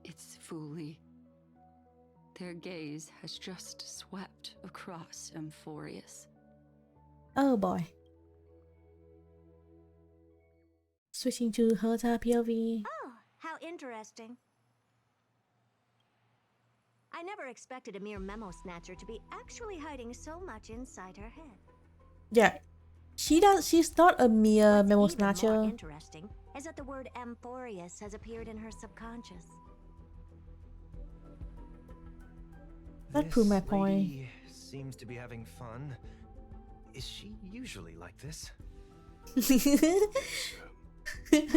It's Fuli. Their gaze has just swept across Amphorius. Oh boy. Switching to Herta POV. Oh, how interesting. I never expected a mere memo snatcher to be actually hiding so much inside her head. Yeah, she's not a mere memo More snatcher. interesting is that the word Amphorius has appeared in her subconscious. That proved my point. Lady seems to be having fun. Is she usually like this?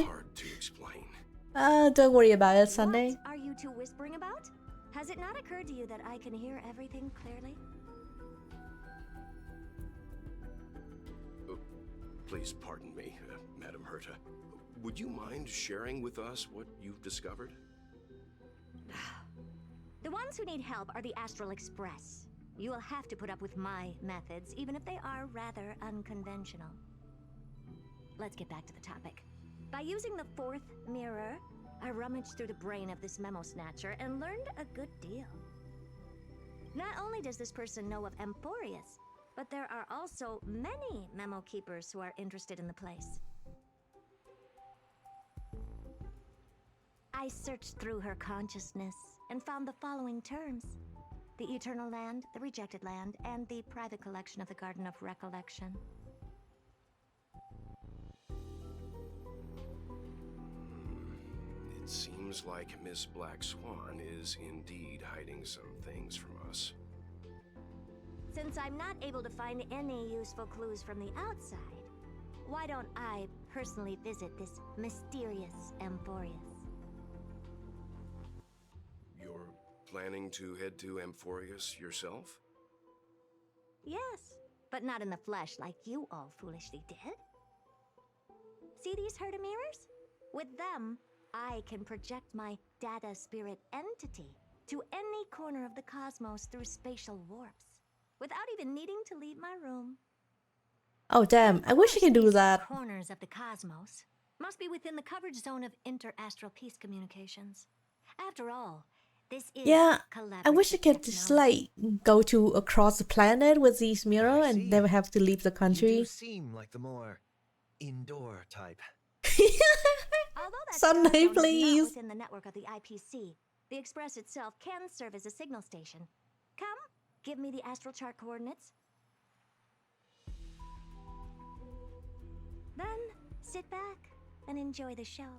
Hard to explain. Don't worry about it, Sunday. What are you two whispering about? Has it not occurred to you that I can hear everything clearly? Please pardon me, Madam Herta. Would you mind sharing with us what you've discovered? The ones who need help are the Astral Express. You will have to put up with my methods, even if they are rather unconventional. Let's get back to the topic. By using the fourth mirror, I rummaged through the brain of this memo snatcher and learned a good deal. Not only does this person know of Amphorius, but there are also many memo keepers who are interested in the place. I searched through her consciousness and found the following terms: the Eternal Land, the Rejected Land, and the private collection of the Garden of Recollection. It seems like Miss Black Swan is indeed hiding some things from us. Since I'm not able to find any useful clues from the outside, why don't I personally visit this mysterious Amphorius? You're planning to head to Amphorius yourself? Yes, but not in the flesh like you all foolishly did. See these Herta mirrors? With them, I can project my data spirit entity to any corner of the cosmos through spatial warps, without even needing to leave my room. Oh damn, I wish I could do that. Corners of the cosmos must be within the coverage zone of inter-astral peace communications. After all, this is Yeah, I wish I collaborative could just like go to across the planet with these mirror and never have to leave the You country. do seem like the more indoor type. Although that Sunday, star zone is not please. within the network of the IPC, the Express itself can serve as a signal station. Come, give me the astral chart coordinates. Then, sit back and enjoy the show.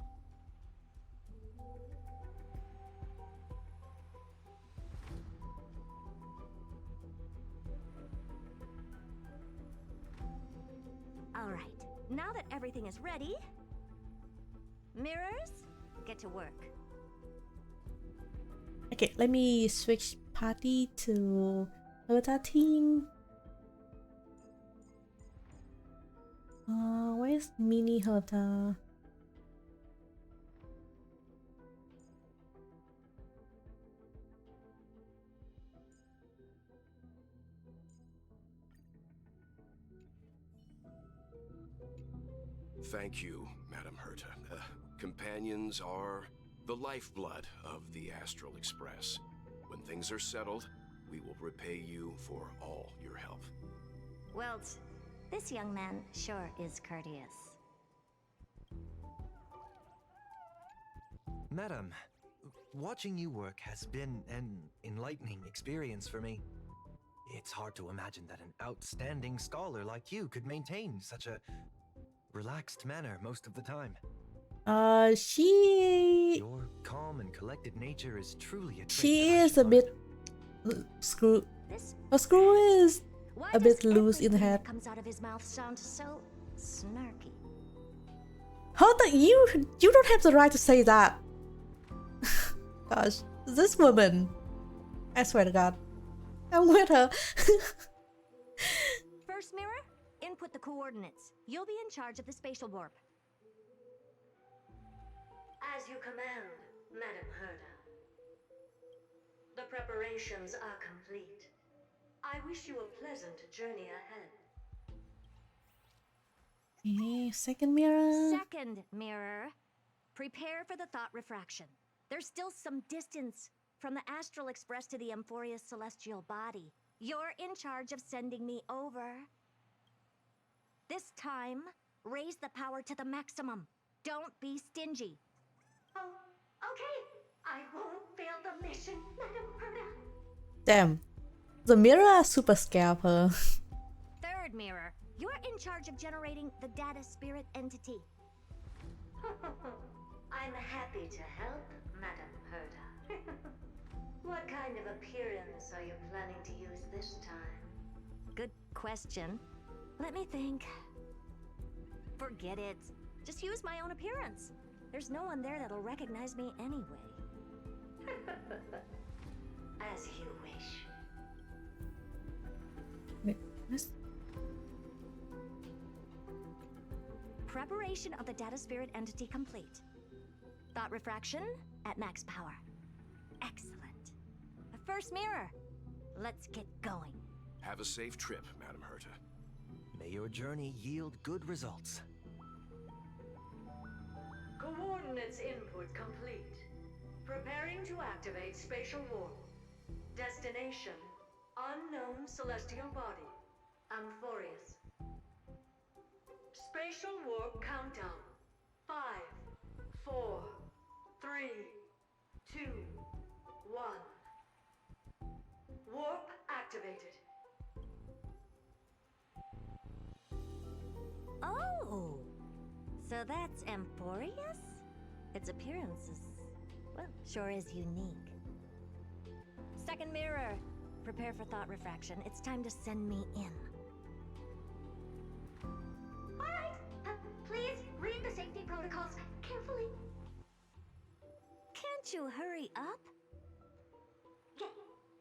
All right, now that everything is ready, mirrors, get to work. Okay, let me switch party to Herta team. Where's Mini Herta? Thank you, Madam Herta. Companions are the lifeblood of the Astral Express. When things are settled, we will repay you for all your help. Well, this young man sure is courteous. Madam, watching you work has been an enlightening experience for me. It's hard to imagine that an outstanding scholar like you could maintain such a relaxed manner most of the time. Your calm and collected nature is truly a trait She that I is should a bit screw. Her screw is a bit loose in the head. Comes out of his mouth sounds so snarky. Herta, you don't have the right to say that. Gosh, this woman. I swear to God. I'm with her. First mirror, input the coordinates. You'll be in charge of the spatial warp. As you command, Madam Herda. The preparations are complete. I wish you a pleasant journey ahead. Okay, second mirror. Second mirror, prepare for the thought refraction. There's still some distance from the astral express to the Amphoria's celestial body. You're in charge of sending me over. This time, raise the power to the maximum. Don't be stingy. Oh, okay. I won't fail the mission, Madam Herda. Damn. The mirror are super scared of her. Third mirror, you're in charge of generating the data spirit entity. I'm happy to help, Madam Herda. What kind of appearance are you planning to use this time? Good question. Let me think. Forget it. Just use my own appearance. There's no one there that'll recognize me anyway. As you wish. Wait, what? Preparation of the data spirit entity complete. Thought refraction at max power. Excellent. The first mirror. Let's get going. Have a safe trip, Madam Herta. May your journey yield good results. Coordinates input complete. Preparing to activate spatial warp. Destination, unknown celestial body. Amphorius. Spatial warp countdown. 5, 4, 3, 2, 1. Warp activated. Oh! So that's Amphorius? Its appearance is, well, sure is unique. Second mirror. Prepare for thought refraction. It's time to send me in. Alright, please read the safety protocols carefully. Can't you hurry up?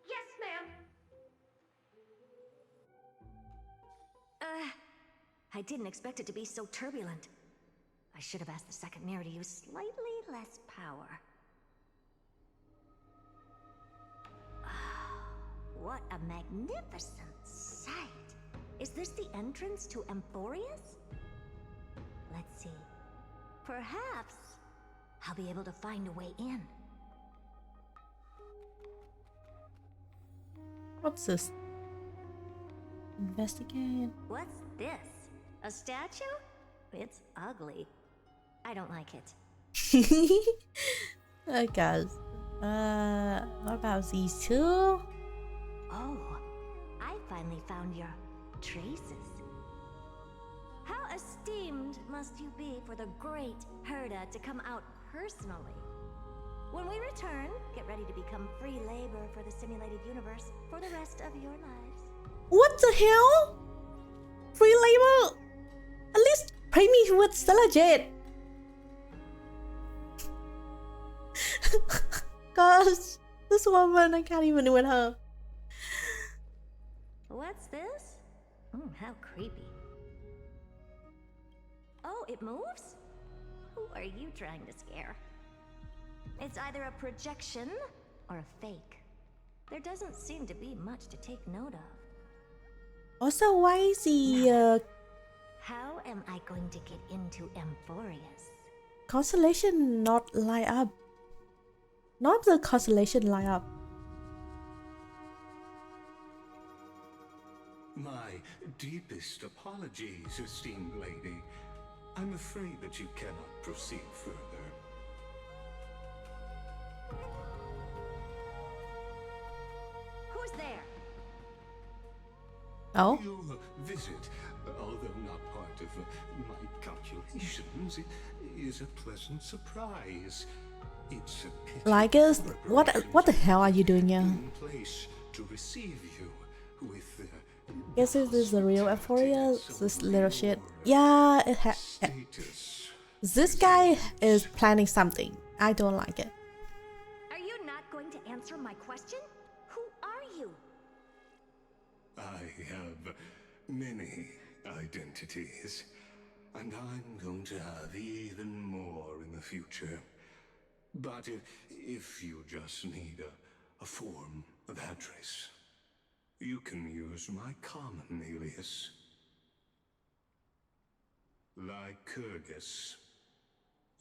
Yes, ma'am. I didn't expect it to be so turbulent. I should have asked the second mirror to use slightly less power. What a magnificent sight! Is this the entrance to Amphorius? Let's see. Perhaps I'll be able to find a way in. What's this? Investigate. What's this? A statue? It's ugly. I don't like it. Oh gosh. What about these two? Oh, I finally found your traces. How esteemed must you be for the great Herda to come out personally? When we return, get ready to become free labor for the simulated universe for the rest of your lives. What the hell? Free labor? At least pay me with Stellar Jade. Gosh, this woman, I can't even with her. What's this? How creepy. Oh, it moves? Who are you trying to scare? It's either a projection or a fake. There doesn't seem to be much to take note of. Also, why is the How am I going to get into Amphorius? constellation not line up? Not the constellation line up. My deepest apologies, esteemed lady. I'm afraid that you cannot proceed further. Who's there? Oh? Your visit, although not part of my calculations, is a pleasant surprise. It's a pity Like us? What the hell are you doing here? in place to receive you with Guess this is the real Euphoria. This little shit. Yeah, status. this guy is planning something. I don't like it. answer my question? Who are you? I have many identities, and I'm going to have even more in the future. But if you just need a form of address, you can use my common alias. Lycurgus.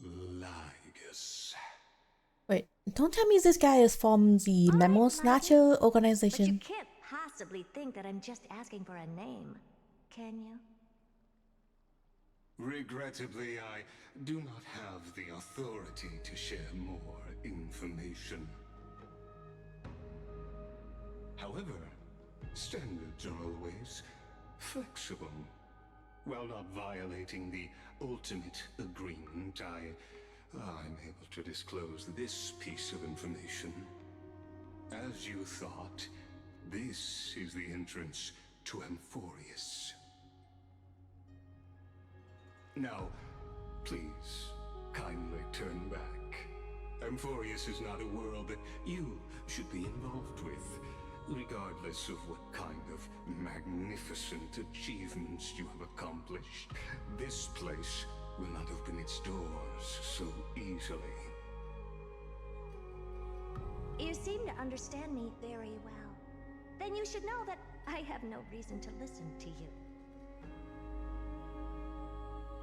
Lygus. Wait, don't tell me this guy is from the Memo Snatcher But you organization. can't possibly think that I'm just asking for a name, can you? Regrettably, I do not have the authority to share more information. However, standards are always flexible. While not violating the ultimate agreement, I'm able to disclose this piece of information. As you thought, this is the entrance to Amphorius. Now, please, kindly turn back. Amphorius is not a world that you should be involved with, regardless of what kind of magnificent achievements you have accomplished. This place will not open its doors so easily. You seem to understand me very well. Then you should know that I have no reason to listen to you.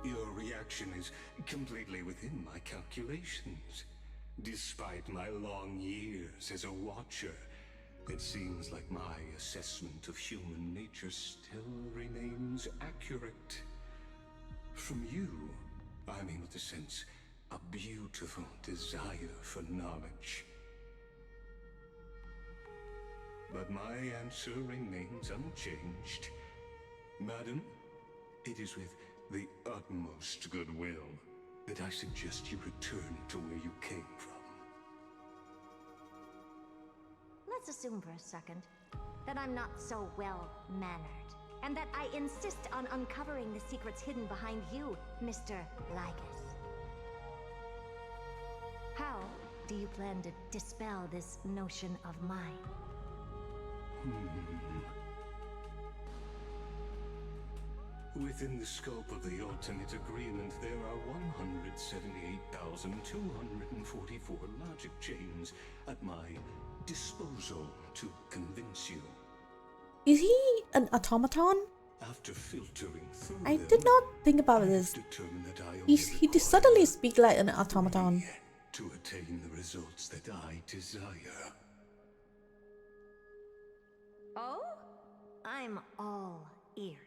Your reaction is completely within my calculations. Despite my long years as a watcher, it seems like my assessment of human nature still remains accurate. From you, I'm able to sense a beautiful desire for knowledge. But my answer remains unchanged. Madam, it is with the utmost goodwill that I suggest you return to where you came from. Let's assume for a second that I'm not so well-mannered, and that I insist on uncovering the secrets hidden behind you, Mr. Lygus. How do you plan to dispel this notion of mine? Within the scope of the ultimate agreement, there are 178,244 logic chains at my disposal to convince you. Is he an automaton? After filtering through I them, did not think about I have this. determined that I He only did suddenly speak like an automaton. to attain the results that I desire. Oh? I'm all ears.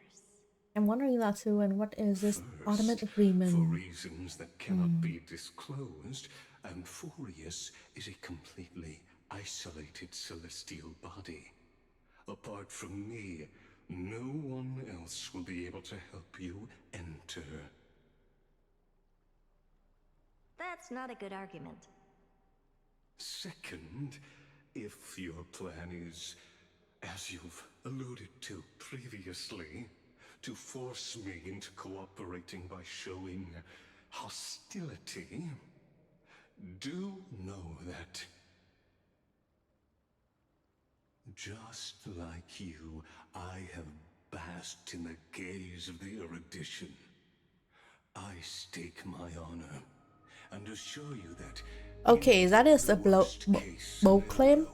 I'm wondering that too, and what is this ultimate For agreement? reasons that cannot be disclosed, Amphorius is a completely isolated celestial body. Apart from me, no one else will be able to help you enter. That's not a good argument. Second, if your plan is, as you've alluded to previously, to force me into cooperating by showing hostility, do know that, just like you, I have basked in the gaze of the erudition. I stake my honor and assure you that Okay, that is a bold claim.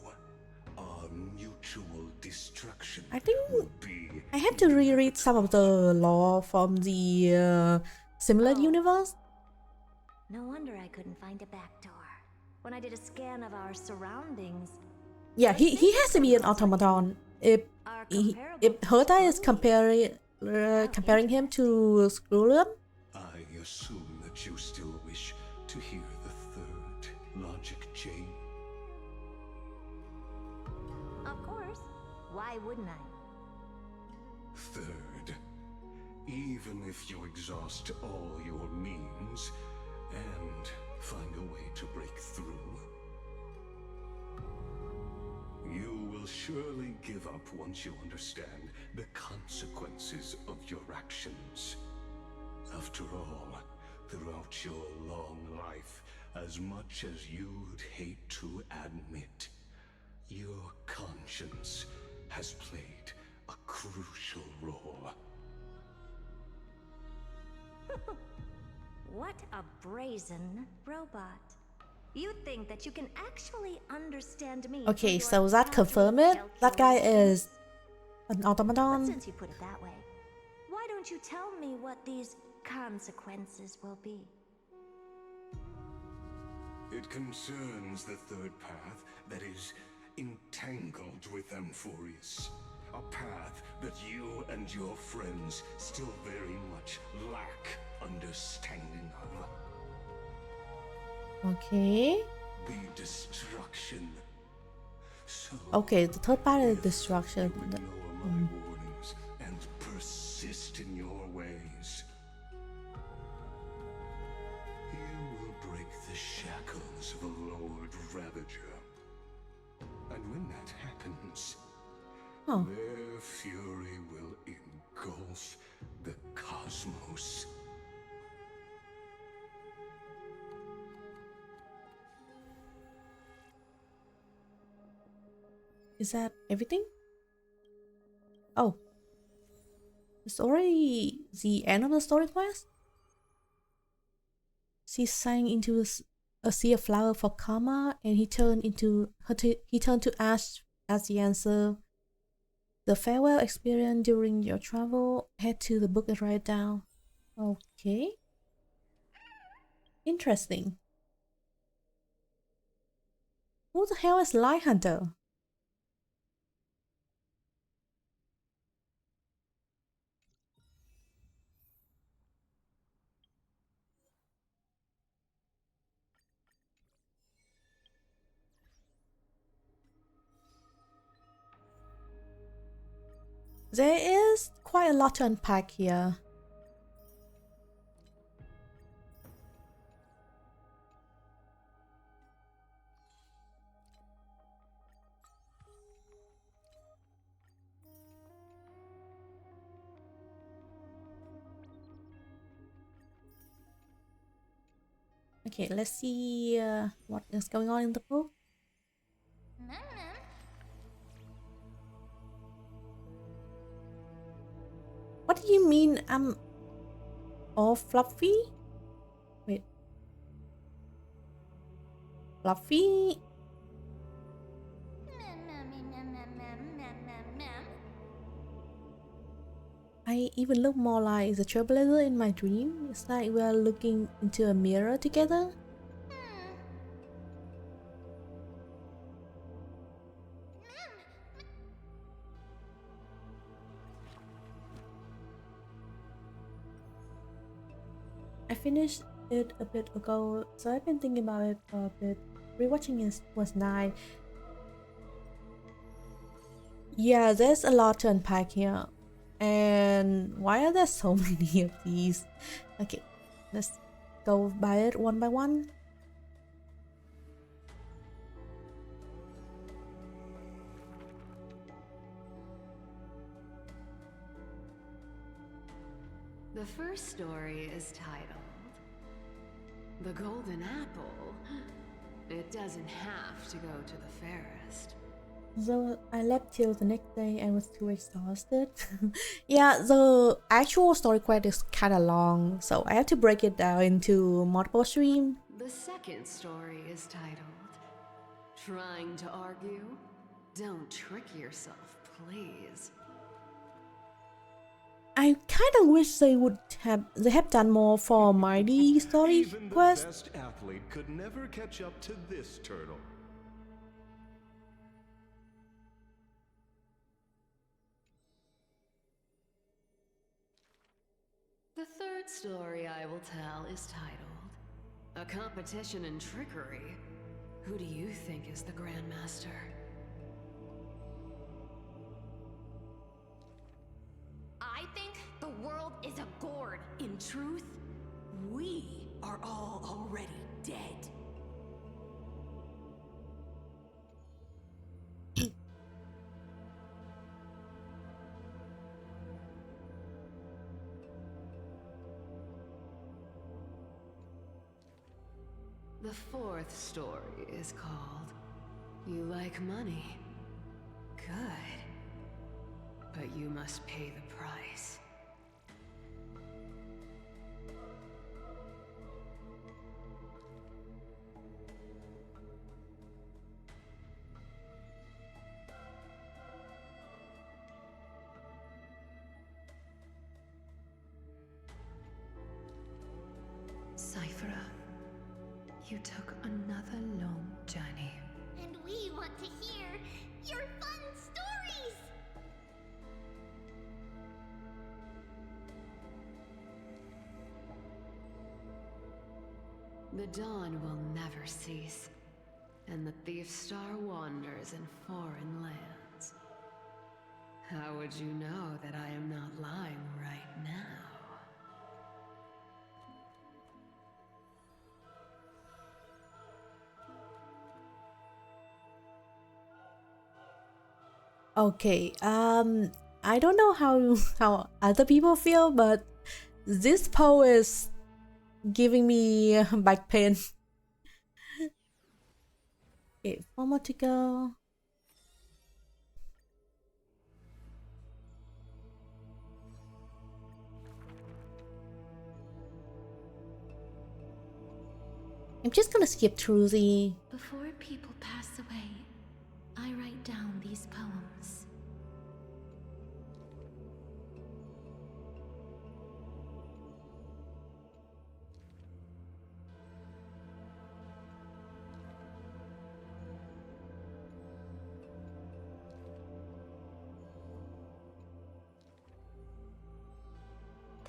our mutual destruction I think would be I have to reread some of the lore from the similar universe. No wonder I couldn't find a back door. When I did a scan of our surroundings, Yeah, he has to be an automaton. If Herta is comparing him to Skrullum, I assume that you still wish to hear the third logic chain. of course. Why wouldn't I? Third, even if you exhaust all your means and find a way to break through, you will surely give up once you understand the consequences of your actions. After all, throughout your long life, as much as you'd hate to admit, Your conscience has played a crucial role. What a brazen robot. You think that you can actually understand me? Okay, through so your that confirm it. That guy is an But automaton. since you put it that way, why don't you tell me what these consequences will be? It concerns the third path that is entangled with Amphorius. A path that you and your friends still very much lack understanding of. Okay. The destruction. So Okay, the third part is destruction. ignore my warnings and persist in your ways, you will break the shackles of a Lord Ravager. And when that happens, their fury will engulf the cosmos. Is that everything? Oh. It's already the end of the story quest? She sang into a sea of flower for karma, and he turned to ash as the answer. The farewell experience during your travel. Head to the book and write down. Okay. Interesting. Who the hell is Light Hunter? There is quite a lot to unpack here. Okay, let's see what is going on in the book. What do you mean I'm all fluffy? Wait. Fluffy? I even look more like the trailblazer in my dream. It's like we're looking into a mirror together. I finished it a bit ago, so I've been thinking about it for a bit. Rewatching it was nice. Yeah, there's a lot to unpack here. And why are there so many of these? Okay, let's go by it one by one. The first story is titled The Golden Apple. It doesn't have to go to the fairest. So I left till the next day and was too exhausted. Yeah, the actual story quest is kinda long, so I have to break it down into multiple streams. The second story is titled Trying to Argue? Don't trick yourself, please. I kind of wish they have done more for Mighty story Even the quest. best athlete could never catch up to this turtle. The third story I will tell is titled A Competition in Trickery. Who do you think is the Grandmaster? I think the world is a gourd. In truth, we are all already dead. The fourth story is called You Like Money. but you must pay the price. Cyphera, you took another long journey. And we want to hear your fun stories! The dawn will never cease, and the thief star wanders in foreign lands. How would you know that I am not lying right now? Okay, I don't know how other people feel, but this poll is giving me back pain. Okay, 4 more to go. I'm just gonna skip through the... Before people pass away, I write down these poems.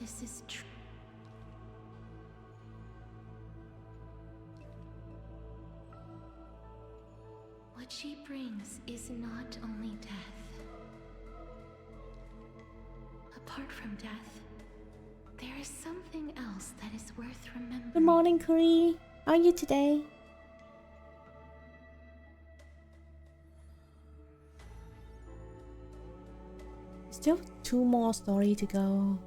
This is true. What she brings is not only death. Apart from death, there is something else that is worth remembering. Good morning, Curry. How are you today? Still 2 more stories to go.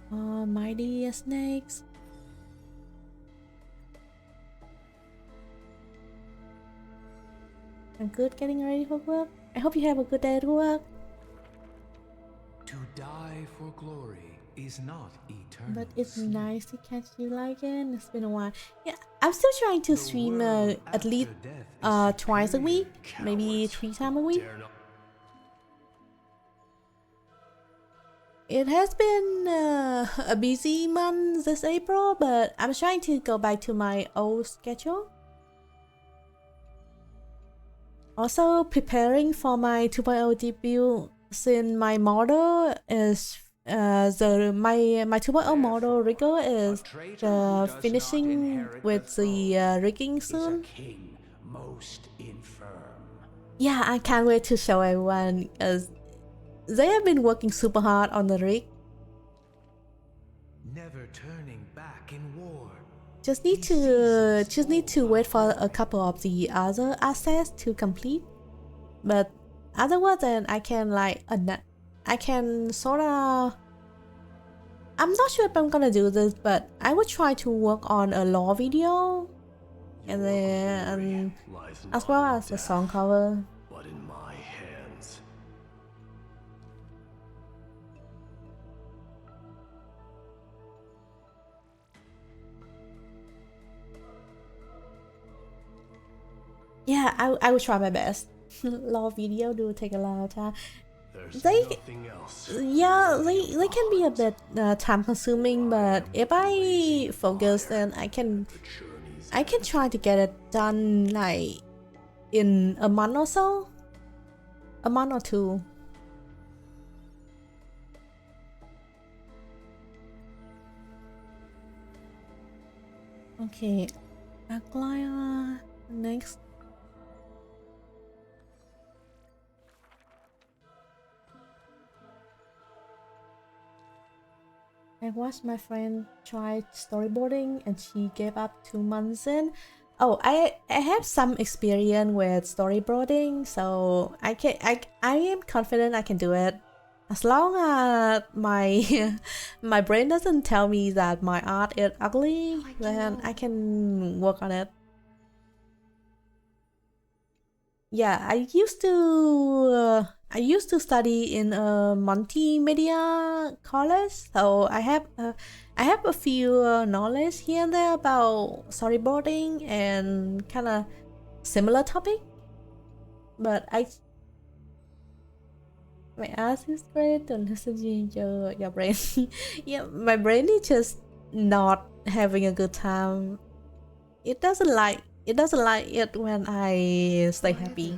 Mighty snakes. I'm good getting ready for work. I hope you have a good day at work. To die for glory is not eternal. But it's nice to catch you again. It's been a while. Yeah, I'm still trying to stream at least twice a week, maybe 3 times a week. It has been a busy month this April, but I'm trying to go back to my old schedule. Also preparing for my 2.0 debut, since my model is my 2.0 model rigger is finishing with the rigging soon. Yeah, I can't wait to show everyone as they have been working super hard on the rig. Never turning back in war. Just need to wait for a couple of the other assets to complete. But otherwise, then I can I can sort of. I'm not sure if I'm gonna do this, but I will try to work on a lore video, and then as well as the song cover. But in my hands. Yeah, I will try my best. Lore video do take a lot of time. Yeah, they can be a bit time consuming, but if I focus, then I can try to get it done like in a month or so, a month or 2. Okay, Aglaya next. I watched my friend try storyboarding and she gave up 2 months in. Oh, I have some experience with storyboarding, so I am confident I can do it. As long as my my brain doesn't tell me that my art is ugly, then I can work on it. Yeah, I used to I used to study in a multimedia college, so I have a few knowledge here and there about storyboarding and kind of similar topic. But my ass is great to listen to your brain. Yeah, my brain is just not having a good time. It doesn't like it when I stay happy.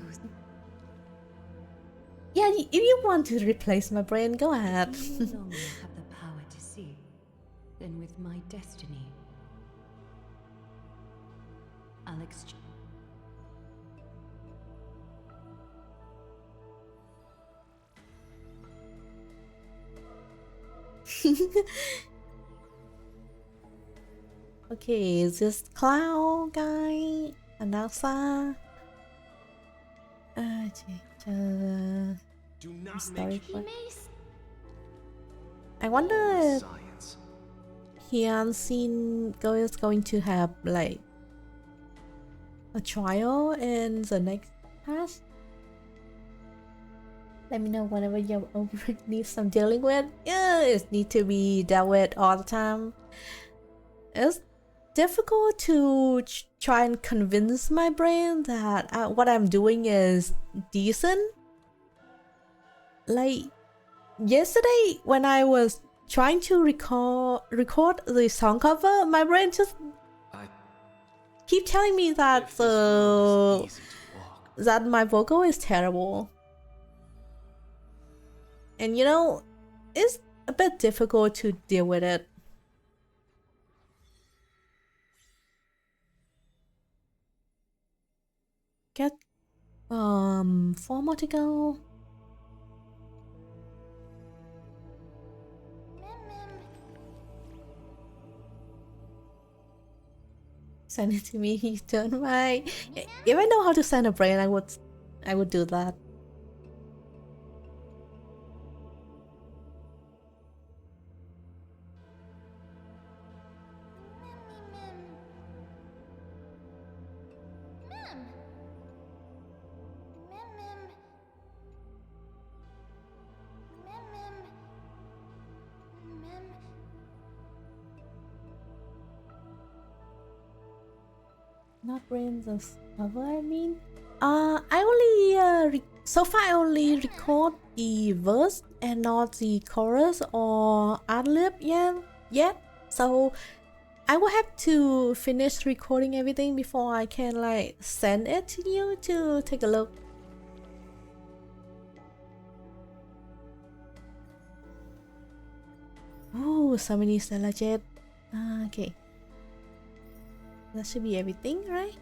Yeah, if you want to replace my brain, go ahead. If you no longer have the power to see, then with my destiny, I'll exchange. Okay, is this cloud guy? Anasa? Do not story make I wonder if Hyunsin is going to have like a trial in the next patch. Let me know whenever you need some dealing with. Yeah, it need to be dealt with all the time. It's difficult to try and convince my brain that what I'm doing is decent. Like yesterday when I was trying to record the song cover, my brain just keep telling me that that my vocal is terrible. And you know, it's a bit difficult to deal with it. Get 4 more to go. Send it to me. You don't mind. If I know how to send a brain, I would do that. Not brains of cover, I mean. I only so far I only record the verse and not the chorus or ad-lib yet. So I will have to finish recording everything before I can like send it to you to take a look. Oh, so many Stellar Jet. Okay. That should be everything, right?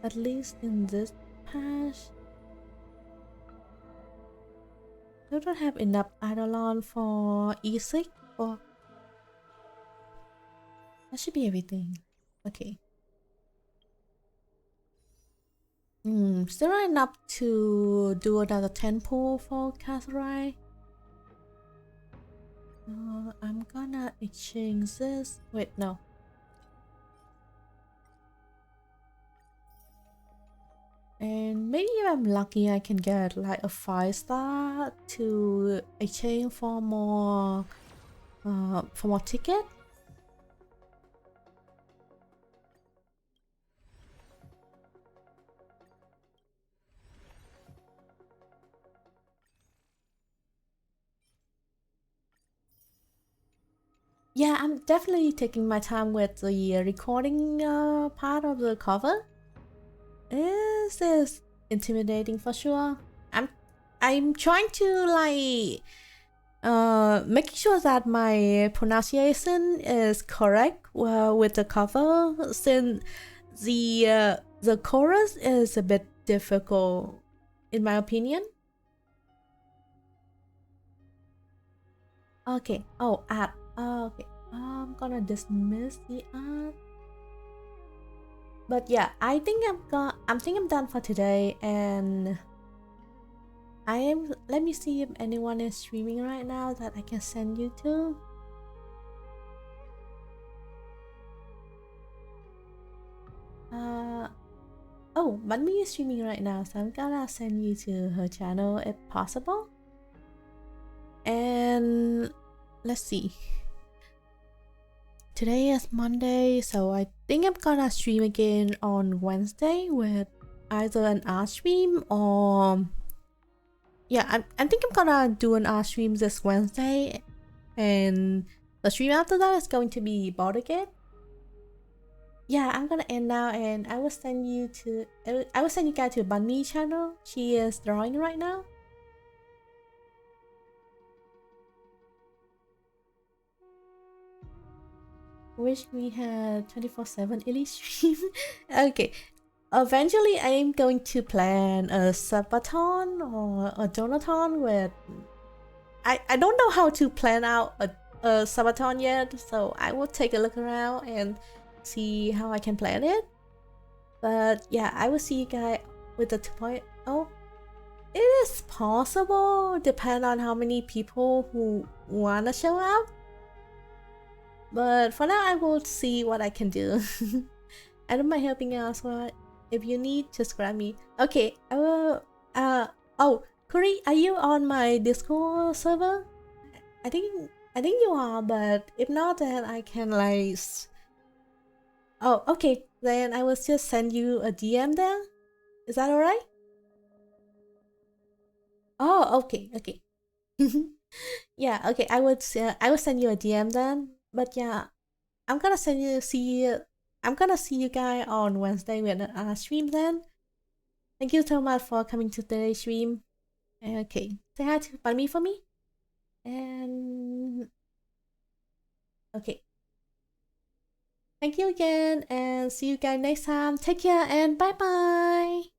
At least in this patch. I don't have enough Eidolon for E6 or... That should be everything. Okay. Still not enough to do another 10 pull for Catherine. I'm gonna exchange this. Wait, no. And maybe if I'm lucky, I can get like a 5-star to exchange for more ticket. Yeah, I'm definitely taking my time with the recording part of the cover. This is intimidating for sure. I'm trying to like making sure that my pronunciation is correct with the cover, since the chorus is a bit difficult in my opinion. Okay. Oh, ad. Okay. I'm gonna dismiss the ad. But yeah, I think I'm done for today, and let me see if anyone is streaming right now that I can send you to. Oh Oh, Bunmi is streaming right now, so I'm gonna send you to her channel if possible. And let's see. Today is Monday, so I think I'm gonna stream again on Wednesday with either an art stream or yeah, I think I'm gonna do an art stream this Wednesday, and the stream after that is going to be board game. Yeah, I'm gonna end now, and I will send you to I will send you guys to Bunny channel. She is drawing right now. Wish we had 24/7 Ellie stream. Okay, eventually I'm going to plan a subathon or a donathon with. I don't know how to plan out a subathon yet, so I will take a look around and see how I can plan it. But yeah, I will see you guys with the 2.0. It is possible, depend on how many people who wanna show up. But for now, I will see what I can do. I don't mind helping out, so if you need, just grab me. Okay, I will. Oh, Kuri, are you on my Discord server? I think you are, but if not, then I can like. Oh, okay. Then I will just send you a DM there. Is that alright? Oh, okay, okay. Yeah, okay. I will send you a DM then. But yeah, I'm gonna I'm gonna see you guys on Wednesday with a stream then. Thank you so much for coming to today's stream. Okay, say hi to Bunny for me. And okay. Thank you again, and see you guys next time. Take care and bye bye.